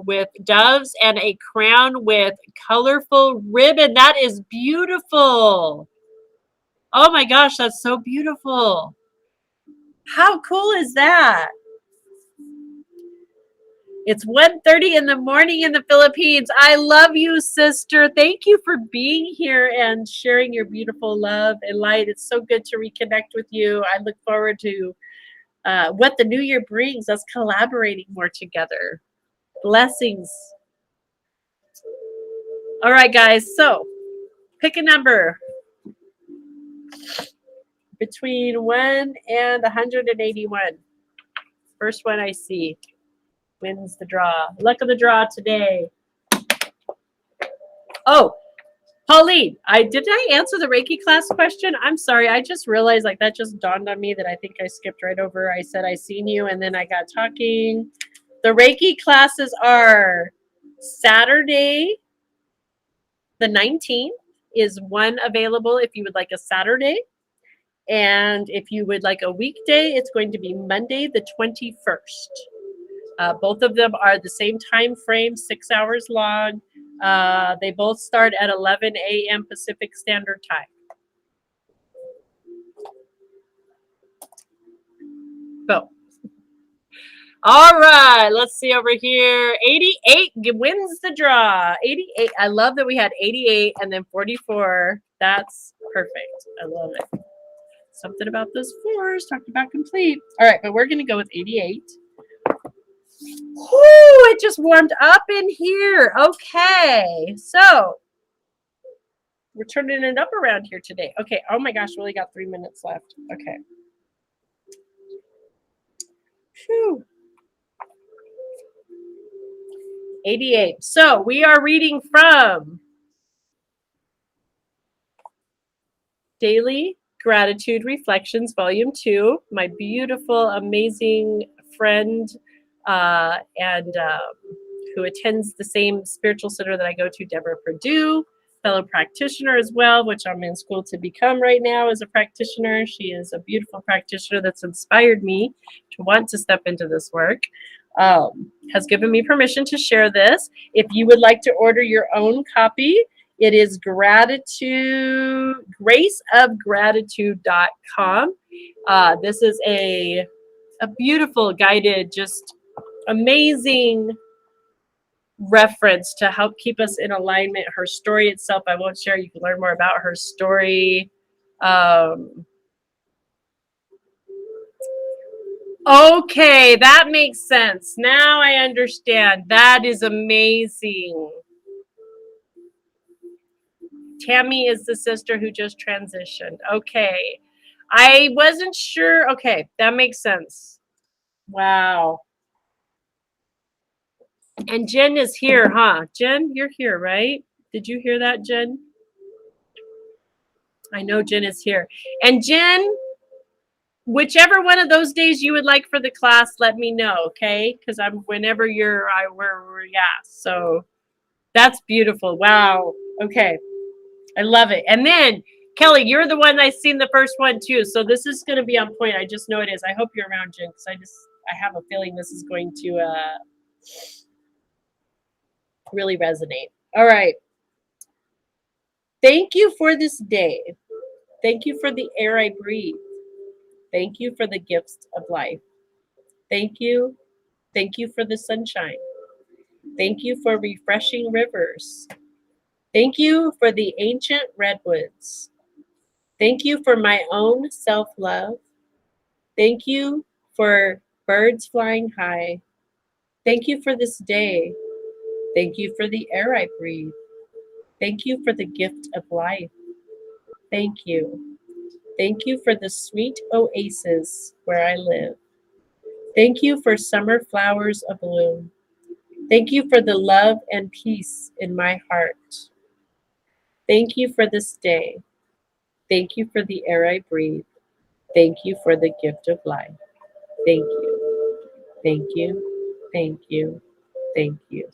with doves and a crown with colorful ribbon. That is beautiful. Oh my gosh, that's so beautiful. How cool is that? It's 1:30 in the morning in the Philippines. I love you, sister. Thank you for being here and sharing your beautiful love and light. It's so good to reconnect with you. I look forward to what the new year brings, us collaborating more together. Blessings. All right, guys. So pick a number between 1 and 181. First one I see wins the draw. Luck of the draw today. Oh, Pauline, did I answer the Reiki class question? I'm sorry. I just realized, like, that just dawned on me that I think I skipped right over. I said I seen you, and then I got talking. The Reiki classes are Saturday, the 19th is one available if you would like a Saturday. And if you would like a weekday, it's going to be Monday, the 21st. Both of them are the same time frame, 6 hours long. They both start at 11 a.m. Pacific Standard Time. Boom. All right, let's see over here. 88 wins the draw. 88. I love that we had 88 and then 44. That's perfect. I love it. Something about those fours. Talked about complete. All right, but we're going to go with 88. Whoo, it just warmed up in here. Okay, so we're turning it up around here today. Okay, oh my gosh, we only got 3 minutes left. Okay. Phew. 88. So we are reading from Daily Gratitude Reflections, Volume 2. My beautiful, amazing friend and who attends the same spiritual center that I go to, Deborah Perdue, fellow practitioner as well, which I'm in school to become right now as a practitioner. She is a beautiful practitioner that's inspired me to want to step into this work. Has given me permission to share this. If you would like to order your own copy, it is graceofgratitude.com. This is a beautiful guided, just amazing reference to help keep us in alignment. Her story itself, I won't share. You can learn more about her story. Okay, that makes sense. Now I understand. That is amazing. Tammy is the sister who just transitioned. Okay. I wasn't sure. Okay, that makes sense. Wow. And Jen is here, huh? Jen, you're here, right? Did you hear that, Jen? I know Jen is here. And Jen, whichever one of those days you would like for the class, let me know, okay? Because I'm whenever yeah. So that's beautiful. Wow. Okay. I love it. And then Kelly, you're the one I seen the first one too. So this is gonna be on point. I just know it is. I hope you're around, Jen, because I have a feeling this is going to really resonate. All right. Thank you for this day. Thank you for the air I breathe. Thank you for the gifts of life. Thank you. Thank you for the sunshine. Thank you for refreshing rivers. Thank you for the ancient redwoods. Thank you for my own self-love. Thank you for birds flying high. Thank you for this day. Thank you for the air I breathe. Thank you for the gift of life. Thank you. Thank you for the sweet oasis where I live. Thank you for summer flowers abloom. Thank you for the love and peace in my heart. Thank you for this day. Thank you for the air I breathe. Thank you for the gift of life. Thank you. Thank you. Thank you. Thank you.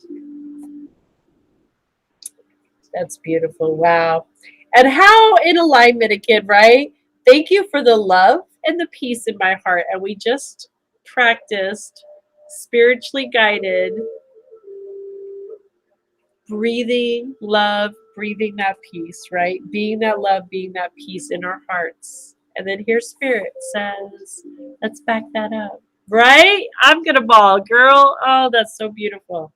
That's beautiful. Wow. And how in alignment again, right? Thank you for the love and the peace in my heart. And we just practiced spiritually guided breathing love, breathing that peace, right? Being that love, being that peace in our hearts. And then here Spirit says, let's back that up. Right? I'm gonna ball, girl. Oh, that's so beautiful.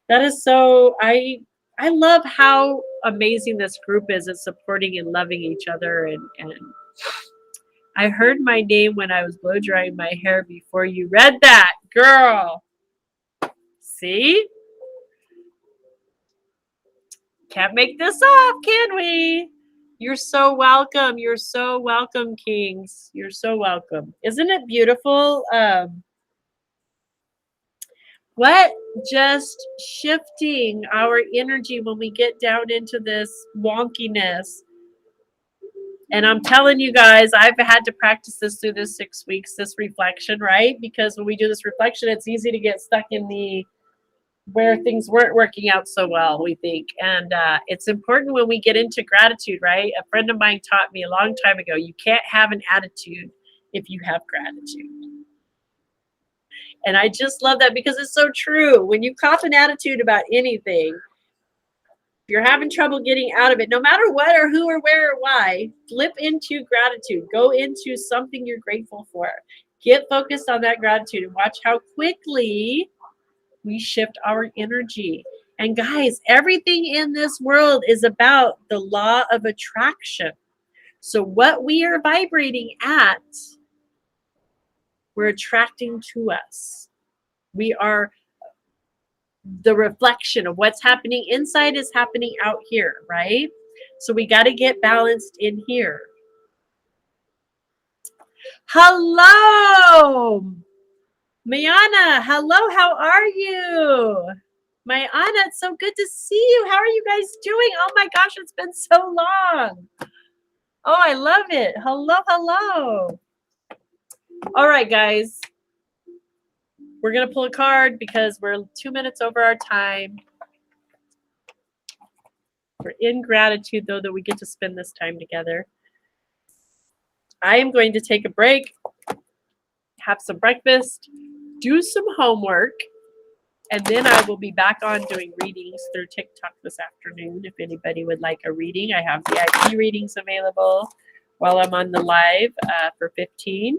That is so I love how amazing this group is at supporting and loving each other and I heard my name when I was blow drying my hair before you read that, girl. See? Can't make this up, can we? You're so welcome. You're so welcome, Kings. You're so welcome. Isn't it beautiful? What just shifting our energy when we get down into this wonkiness. And I'm telling you guys, I've had to practice this through this 6 weeks, this reflection, right? Because when we do this reflection, it's easy to get stuck in the where things weren't working out so well, we think. And it's important when we get into gratitude, right? A friend of mine taught me a long time ago, you can't have an attitude if you have gratitude. And I just love that because it's so true. When you cop an attitude about anything, if you're having trouble getting out of it, no matter what or who or where or why, flip into gratitude. Go into something you're grateful for. Get focused on that gratitude and watch how quickly we shift our energy. And guys, everything in this world is about the law of attraction. So what we are vibrating at, we're attracting to us. We are the reflection of what's happening inside is happening out here, right? So we got to get balanced in here. Hello, Mayana. Hello, how are you? Mayana, it's so good to see you. How are you guys doing? Oh my gosh, it's been so long. Oh, I love it. Hello, hello. All right, guys. We're going to pull a card because we're 2 minutes over our time. We're in gratitude, though, that we get to spend this time together. I am going to take a break, have some breakfast, do some homework, and then I will be back on doing readings through TikTok this afternoon. If anybody would like a reading, I have VIP readings available while I'm on the live for 15.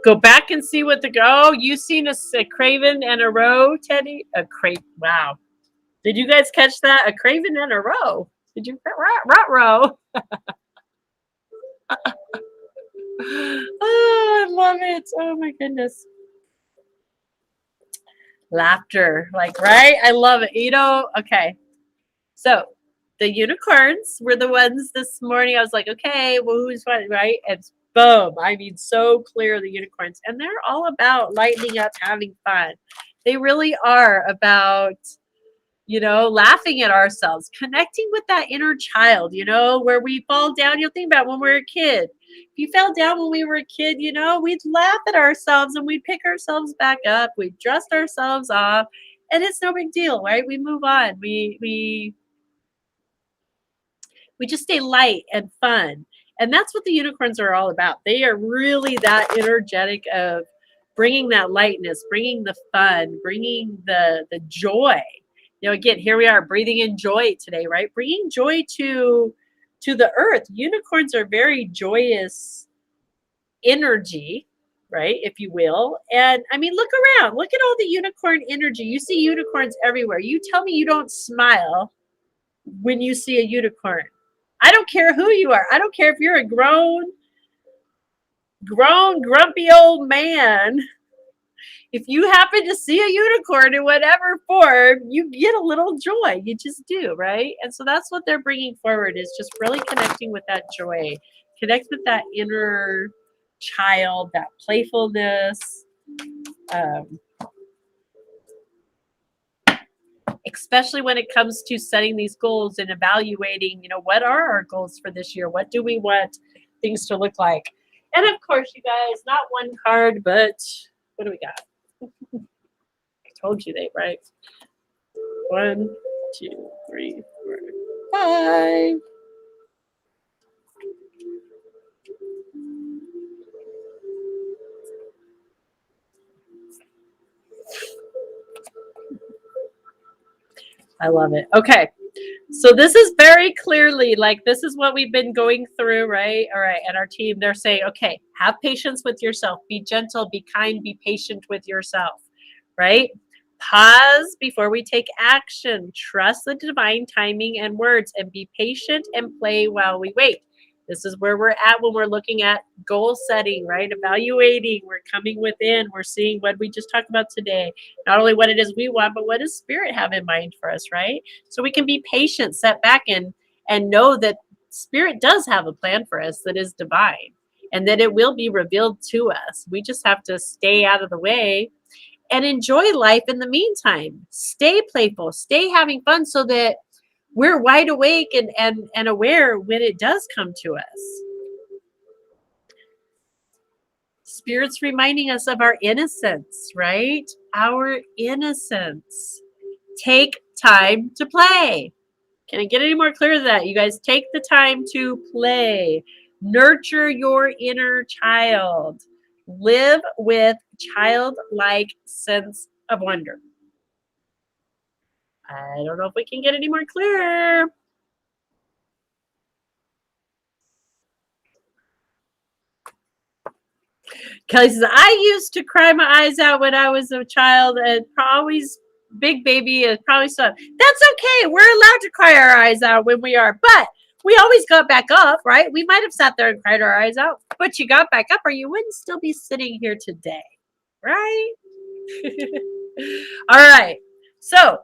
Go back and see what you seen a craven and a roe, Teddy? Wow. Did you guys catch that? A craven and a roe. Did you? Row. Oh, I love it. Oh my goodness. Laughter. Like, right? I love it. Okay. So the unicorns were the ones this morning. I was like, okay, well, who's what, right? And boom. I mean, so clear, the unicorns. And they're all about lightening up, having fun. They really are about, laughing at ourselves, connecting with that inner child, where we fall down. Think about when we were a kid. If you fell down when we were a kid, we'd laugh at ourselves and we'd pick ourselves back up. We'd dust ourselves off, and it's no big deal, right? We move on. We just stay light and fun. And that's what the unicorns are all about. They are really that energetic of bringing that lightness, bringing the fun, bringing the joy. Again, here we are breathing in joy today, right? Bringing joy to the earth. Unicorns are very joyous energy, right? If you will. And I mean, look around. Look at all the unicorn energy. You see unicorns everywhere. You tell me you don't smile when you see a unicorn. I don't care who you are. I don't care if you're a grown, grumpy old man. If you happen to see a unicorn in whatever form, you get a little joy. You just do, right? And so that's what they're bringing forward, is just really connecting with that joy. Connect with that inner child, that playfulness. Especially when it comes to setting these goals and evaluating, what are our goals for this year? What do we want things to look like? And of course, you guys, not one card, but what do we got? I told you right? 1, 2, 3, 4, 5. I love it. Okay. So this is very clearly this is what we've been going through, right? All right. And our team, they're saying, okay, have patience with yourself. Be gentle, be kind, be patient with yourself, right? Pause before we take action. Trust the divine timing and words, and be patient and play while we wait. This is where we're at when we're looking at goal setting, right? Evaluating, we're coming within, we're seeing what we just talked about today. Not only what it is we want, but what does Spirit have in mind for us, right? So we can be patient, set back, and know that Spirit does have a plan for us that is divine, and that it will be revealed to us. We just have to stay out of the way and enjoy life in the meantime. Stay playful, stay having fun, so that we're wide awake and aware when it does come to us. Spirit's reminding us of our innocence, right? Our innocence. Take time to play. Can I get any more clear than that? You guys, take the time to play. Nurture your inner child. Live with childlike sense of wonder. I don't know if we can get any more clear. Kelly says, I used to cry my eyes out when I was a child, and always big baby is probably so. That's okay. We're allowed to cry our eyes out when we are, but we always got back up, right? We might have sat there and cried our eyes out, but you got back up, or you wouldn't still be sitting here today, right? All right. So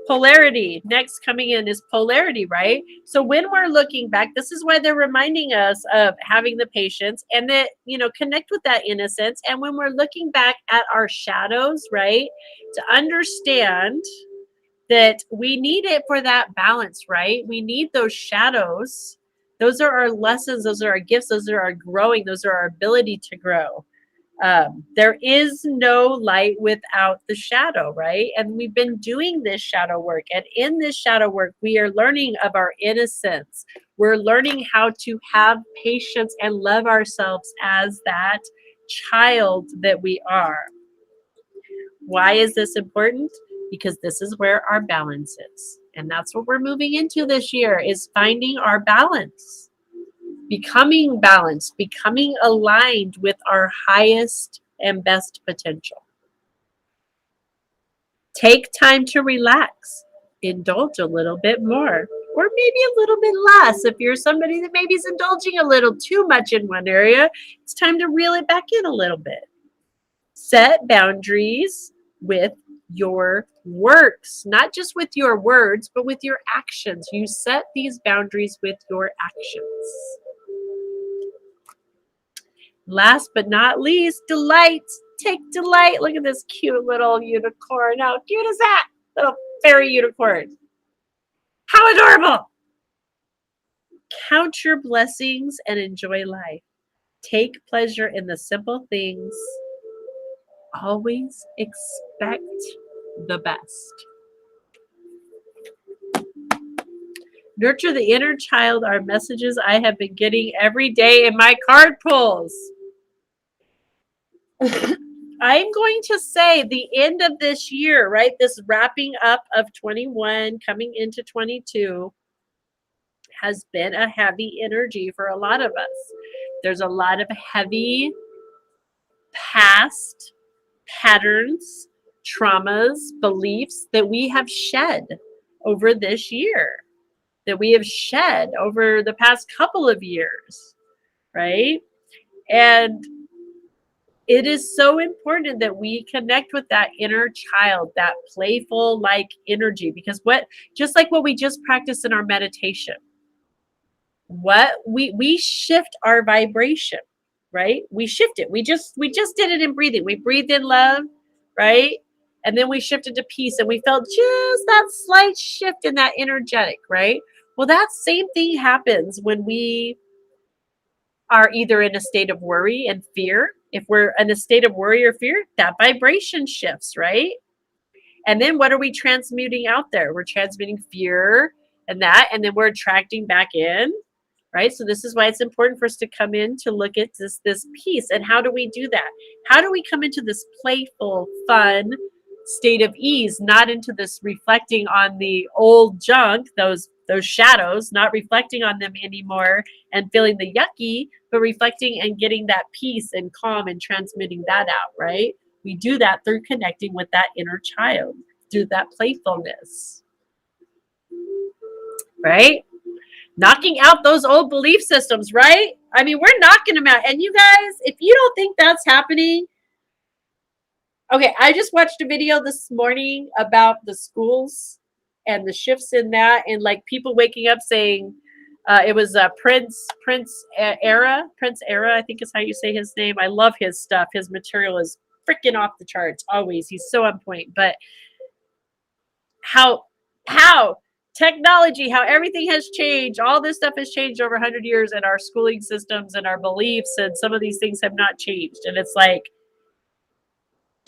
polarity, next coming in is polarity, right? So when we're looking back, this is why they're reminding us of having the patience and that, connect with that innocence. And when we're looking back at our shadows, right, to understand that we need it for that balance, right? We need those shadows. Those are our lessons. Those are our gifts. Those are our growing. Those are our ability to grow. There is no light without the shadow, right? And we've been doing this shadow work. And in this shadow work, we are learning of our innocence. We're learning how to have patience and love ourselves as that child that we are. Why is this important? Because this is where our balance is. And that's what we're moving into this year, is finding our balance. becoming balanced, becoming aligned with our highest and best potential. Take time to relax, indulge a little bit more, or maybe a little bit less. If you're somebody that maybe is indulging a little too much in one area, it's time to reel it back in a little bit. Set boundaries with your works, not just with your words, but with your actions. You set these boundaries with your actions. Last but not least, delight. Take delight. Look at this cute little unicorn. How cute is that? Little fairy unicorn. How adorable. Count your blessings and enjoy life. Take pleasure in the simple things. Always expect the best. Nurture the inner child are messages I have been getting every day in my card pulls. I'm going to say the end of this year, right? This wrapping up of 21, coming into 22, has been a heavy energy for a lot of us. There's a lot of heavy past patterns, traumas, beliefs that we have shed over this year, that we have shed over the past couple of years, right? And it is so important that we connect with that inner child, that playful like energy, because just like what we just practiced in our meditation, what we shift our vibration, right? We shift it. We just did it in breathing. We breathed in love, right? And then we shifted to peace and we felt just that slight shift in that energetic, right? Well, that same thing happens when we are either in a state of worry and fear. If we're in a state of worry or fear, that vibration shifts, right? And then what are we transmuting out there? We're transmuting fear and that, and then we're attracting back in, right? So this is why it's important for us to come in to look at this piece. And how do we do that? How do we come into this playful, fun state of ease, not into this reflecting on the old junk, those shadows, not reflecting on them anymore and feeling the yucky, but reflecting and getting that peace and calm and transmitting that out, right? We do that through connecting with that inner child, through that playfulness, right? Knocking out those old belief systems, right? I mean, we're knocking them out. And you guys, if you don't think that's happening, okay, I just watched a video this morning about the schools and the shifts in that, and like people waking up saying, it was Prince Era, I think is how you say his name. I love his stuff. His material is freaking off the charts always. He's so on point. But how technology, how everything has changed, all this stuff has changed over 100 years, and our schooling systems and our beliefs and some of these things have not changed. And it's like,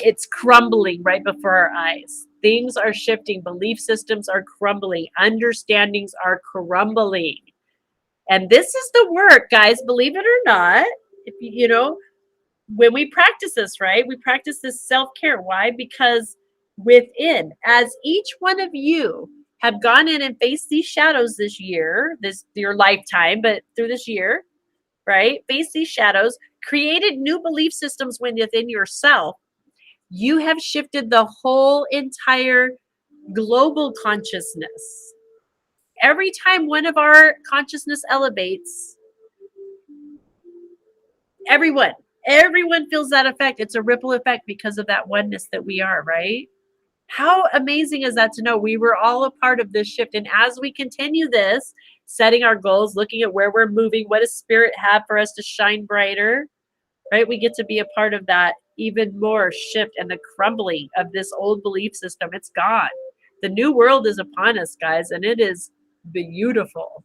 it's crumbling right before our eyes. Things are shifting. Belief systems are crumbling. Understandings are crumbling. And this is the work, guys, believe it or not. If you know, when we practice this, right? We practice this self-care. Why? Because within, as each one of you have gone in and faced these shadows this year, your lifetime, but through this year, right? Face these shadows, created new belief systems within yourself. You have shifted the whole entire global consciousness. Every time one of our consciousness elevates, everyone feels that effect. It's a ripple effect because of that oneness that we are, right? How amazing is that to know we were all a part of this shift? And as we continue this, setting our goals, looking at where we're moving, what does spirit have for us to shine brighter, right? We get to be a part of that even more shift and the crumbling of this old belief system. It's gone. The new world is upon us, guys, and it is beautiful.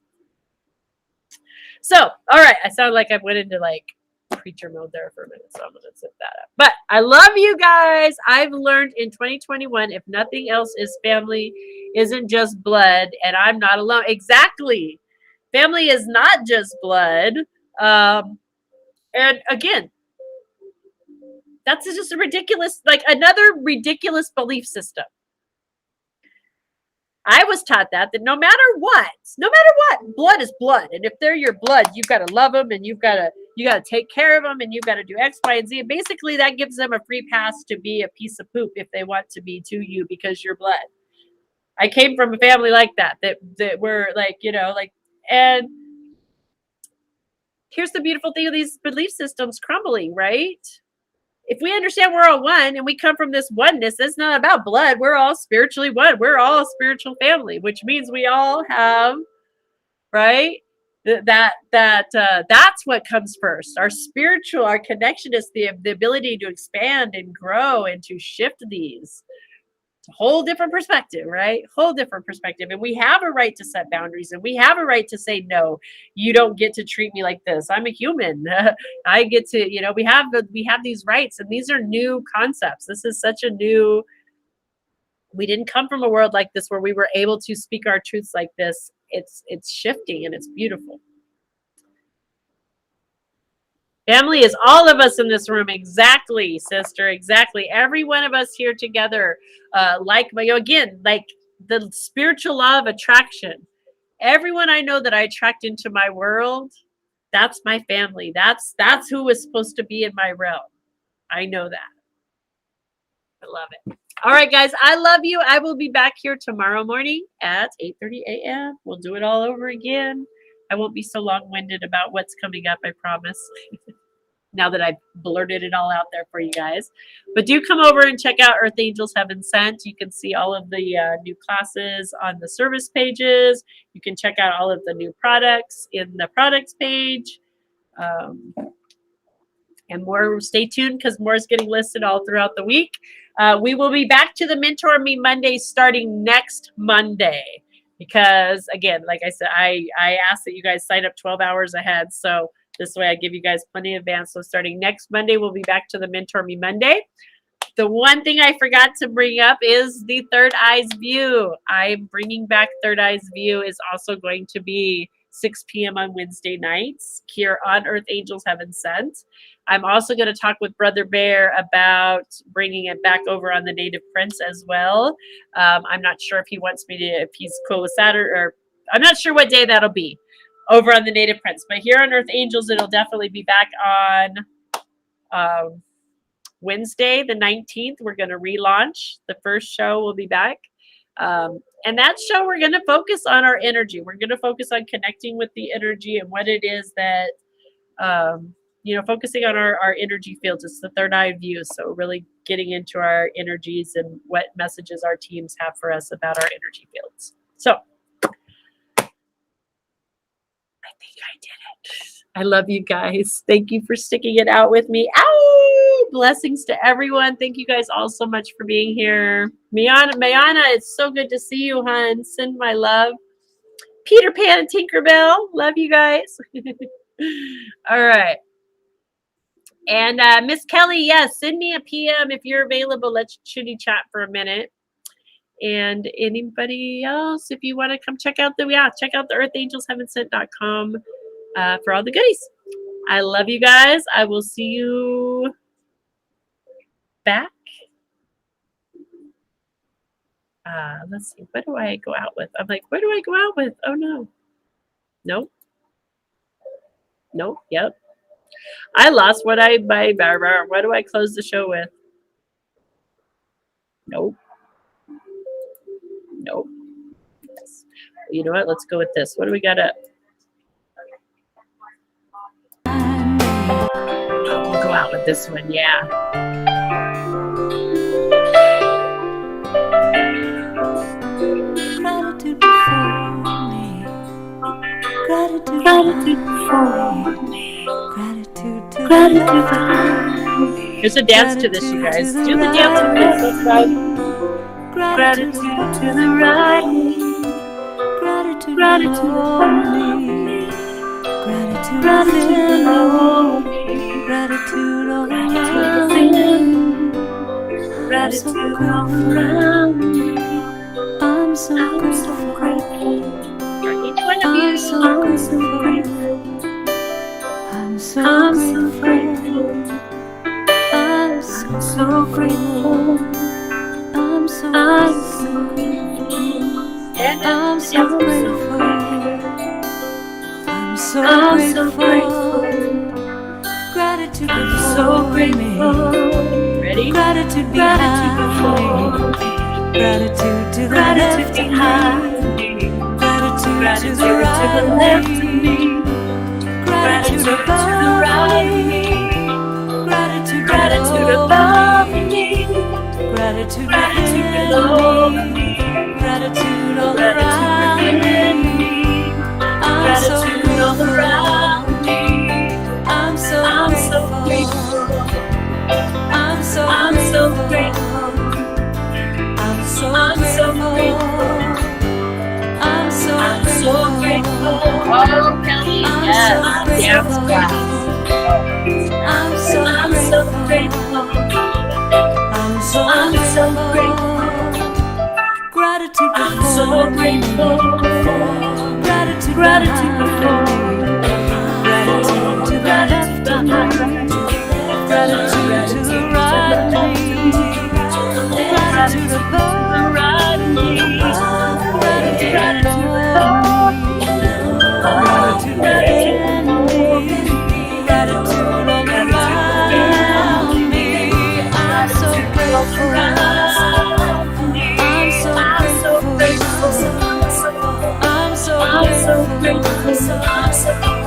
So, all right, I sound like I went into like preacher mode there for a minute, so I'm going to zip that up. But I love you guys. I've learned in 2021, if nothing else, is family isn't just blood, and I'm not alone. Exactly. Family is not just blood. And again, that's just a ridiculous, like another ridiculous belief system. I was taught that no matter what, blood is blood. And if they're your blood, you've got to love them and you got to take care of them and you've got to do X, Y, and Z. And basically that gives them a free pass to be a piece of poop if they want to be to you because you're blood. I came from a family like that were like, and here's the beautiful thing of these belief systems crumbling, right? If we understand we're all one and we come from this oneness, it's not about blood. We're all spiritually one. We're all a spiritual family, which means we all have, right? That's what comes first. Our spiritual, our connection is the ability to expand and grow and to shift these. It's a whole different perspective, right? Whole different perspective. And we have a right to set boundaries and we have a right to say, no, you don't get to treat me like this. I'm a human. I get to, we have these rights and these are new concepts. This is such a new, we didn't come from a world like this where we were able to speak our truths like this. It's shifting and it's beautiful. Family is all of us in this room. Exactly, sister. Exactly. Every one of us here together. Like the spiritual law of attraction. Everyone I know that I attract into my world, that's my family. That's who is supposed to be in my realm. I know that. I love it. All right, guys. I love you. I will be back here tomorrow morning at 8:30 a.m. We'll do it all over again. I won't be so long-winded about what's coming up, I promise. Now that I've blurted it all out there for you guys. But do come over and check out Earth Angels Heaven Sent. You can see all of the new classes on the service pages. You can check out all of the new products in the products page. And more, stay tuned because more is getting listed all throughout the week. We will be back to the Mentor Me Monday starting next Monday. Because again, like I said, I ask that you guys sign up 12 hours ahead. So this way I give you guys plenty of advance. So starting next Monday, we'll be back to the Mentor Me Monday. The one thing I forgot to bring up is the Third Eyes View. I'm bringing back Third Eyes View. Is also going to be 6 p.m. on Wednesday nights here on Earth Angels Heaven Sent. I'm also going to talk with Brother Bear about bringing it back over on the Native Prince as well. I'm not sure if he wants me to, if he's cool with Saturday, or I'm not sure what day that'll be over on the Native Prince. But here on Earth Angels, it'll definitely be back on Wednesday, the 19th. We're going to relaunch. The first show will be back. And that show, we're going to focus on our energy. We're going to focus on connecting with the energy and what it is that, focusing on our energy fields. It's the third eye view. So really getting into our energies and what messages our teams have for us about our energy fields. So I think I did it. I love you guys. Thank you for sticking it out with me. Ow! Blessings to everyone. Thank you guys all so much for being here. Mayana, it's so good to see you, hon. Send my love. Peter Pan and Tinkerbell. Love you guys. All right. And Miss Kelly, yes, send me a PM if you're available. Let's chitty chat for a minute. And anybody else, if you want to come check out the earthangelsheavensent.com for all the goodies. I love you guys. I will see you back. Let's see. What do I go out with? I'm like, where do I go out with? Oh, no. Nope. Nope. Yep. I lost what what do I close the show with? Nope. Nope. Yes. You know what? Let's go with this. What do we got up? We'll go out with this one. Yeah. Gratitude before me. Gratitude before me. Gratitude to There's a dance to this, you guys. Do the dance with this. Let's ride. Gratitude to the right. Gratitude for me. Gratitude below me. Gratitude all around me. Gratitude all around me. I'm so grateful. For each one of you. I'm so grateful. I'm so grateful. I'm so grateful. Gratitude I'm before so me. grateful. Ready? Gratitude Gratitude behind before me. me. Gratitude to the Gratitude left of behind me. me. Gratitude to Gratitude the to right the of left of me. me. Gratitude Gratitude to the above right of me. me. Gratitude Gratitude below above me. me. Gratitude Gratitude within below me. me. Gratitude all Gratitude around within me. me. I'm so Gratitude all grateful. around me. I'm so I'm so grateful. grateful. I'm so I'm so grateful. grateful. I'm so I'm so grateful. grateful. I'm so I'm so grateful. grateful. Oh, Kelly, I'm yes. so Dance grateful. class. I'm so I'm so grateful. grateful. I'm so I'm so grateful. grateful. Gratitude I'm so before me. grateful. Gratitude Gratitude behind before me. me. Gratitude to the Gratitude left of behind me. me. Gratitude to the Gratitude to right the of left of me. me. Gratitude Gratitude to the above right of me. me. Gratitude Gratitude below above me. me. Gratitude Gratitude within below me. me. Gratitude all Gratitude within around me. me. I'm so Gratitude all grateful. around me. I'm so I'm so grateful. grateful. I'm so I'm so grateful. grateful.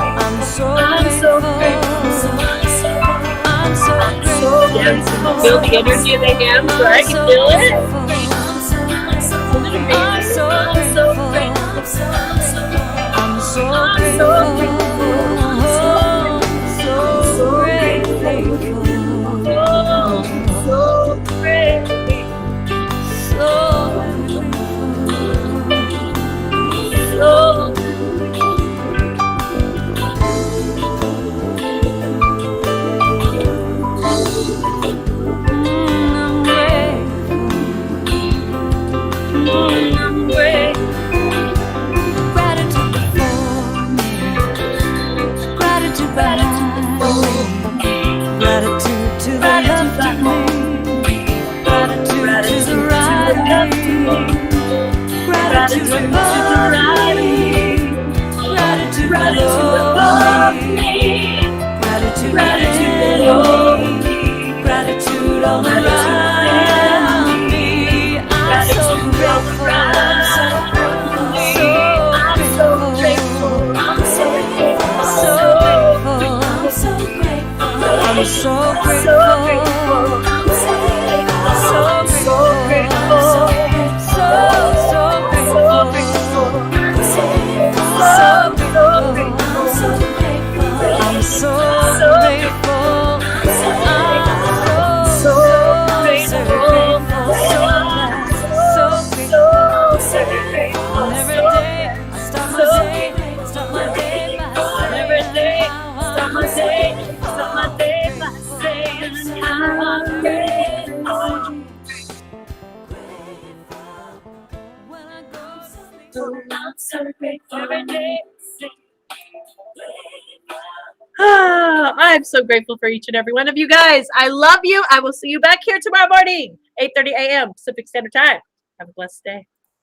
I'm so I'm so grateful. grateful. I'm so I'm so grateful. grateful. Feel the energy in the hands, I'm right? You so feel it? grateful. Isn't it I'm amazing? so I'm so grateful. grateful. I'm so I'm so grateful. grateful. I'm So so grateful. Oh, I'm grateful. so grateful. So grateful. So I'm grateful. I'm grateful. Gratitude before me. Gratitude Gratitude behind before me. me. Gratitude to the Gratitude left of behind me. me. Gratitude to the Gratitude to right the of left of me. me. Gratitude Gratitude to the above right of me. me. Gratitude Gratitude below above me. me. Gratitude Gratitude within below me. me. Gratitude all Gratitude within around me. me. I'm so Gratitude all grateful. around me. So I'm so grateful. grateful. I'm so grateful. I'm So so grateful. I'm so I'm so grateful. grateful. I'm so grateful. So I'm so grateful. grateful. So I'm so grateful. grateful. So I'm so grateful. grateful. I'm I'm so so grateful. grateful. I'm I'm so, so so grateful. grateful. So I'm glad. So so grateful. grateful. And every So day I start my so day. Start my day by grateful. Every saying day, how start my I'm day, start my grateful. day by Grateful. saying how I'm grateful. When I go to sleep. I'm so grateful every day. Ah, I'm so grateful for each and every one of you guys. I love you. I will see you back here tomorrow morning, 8:30 a.m. Pacific Standard Time. Have a blessed day.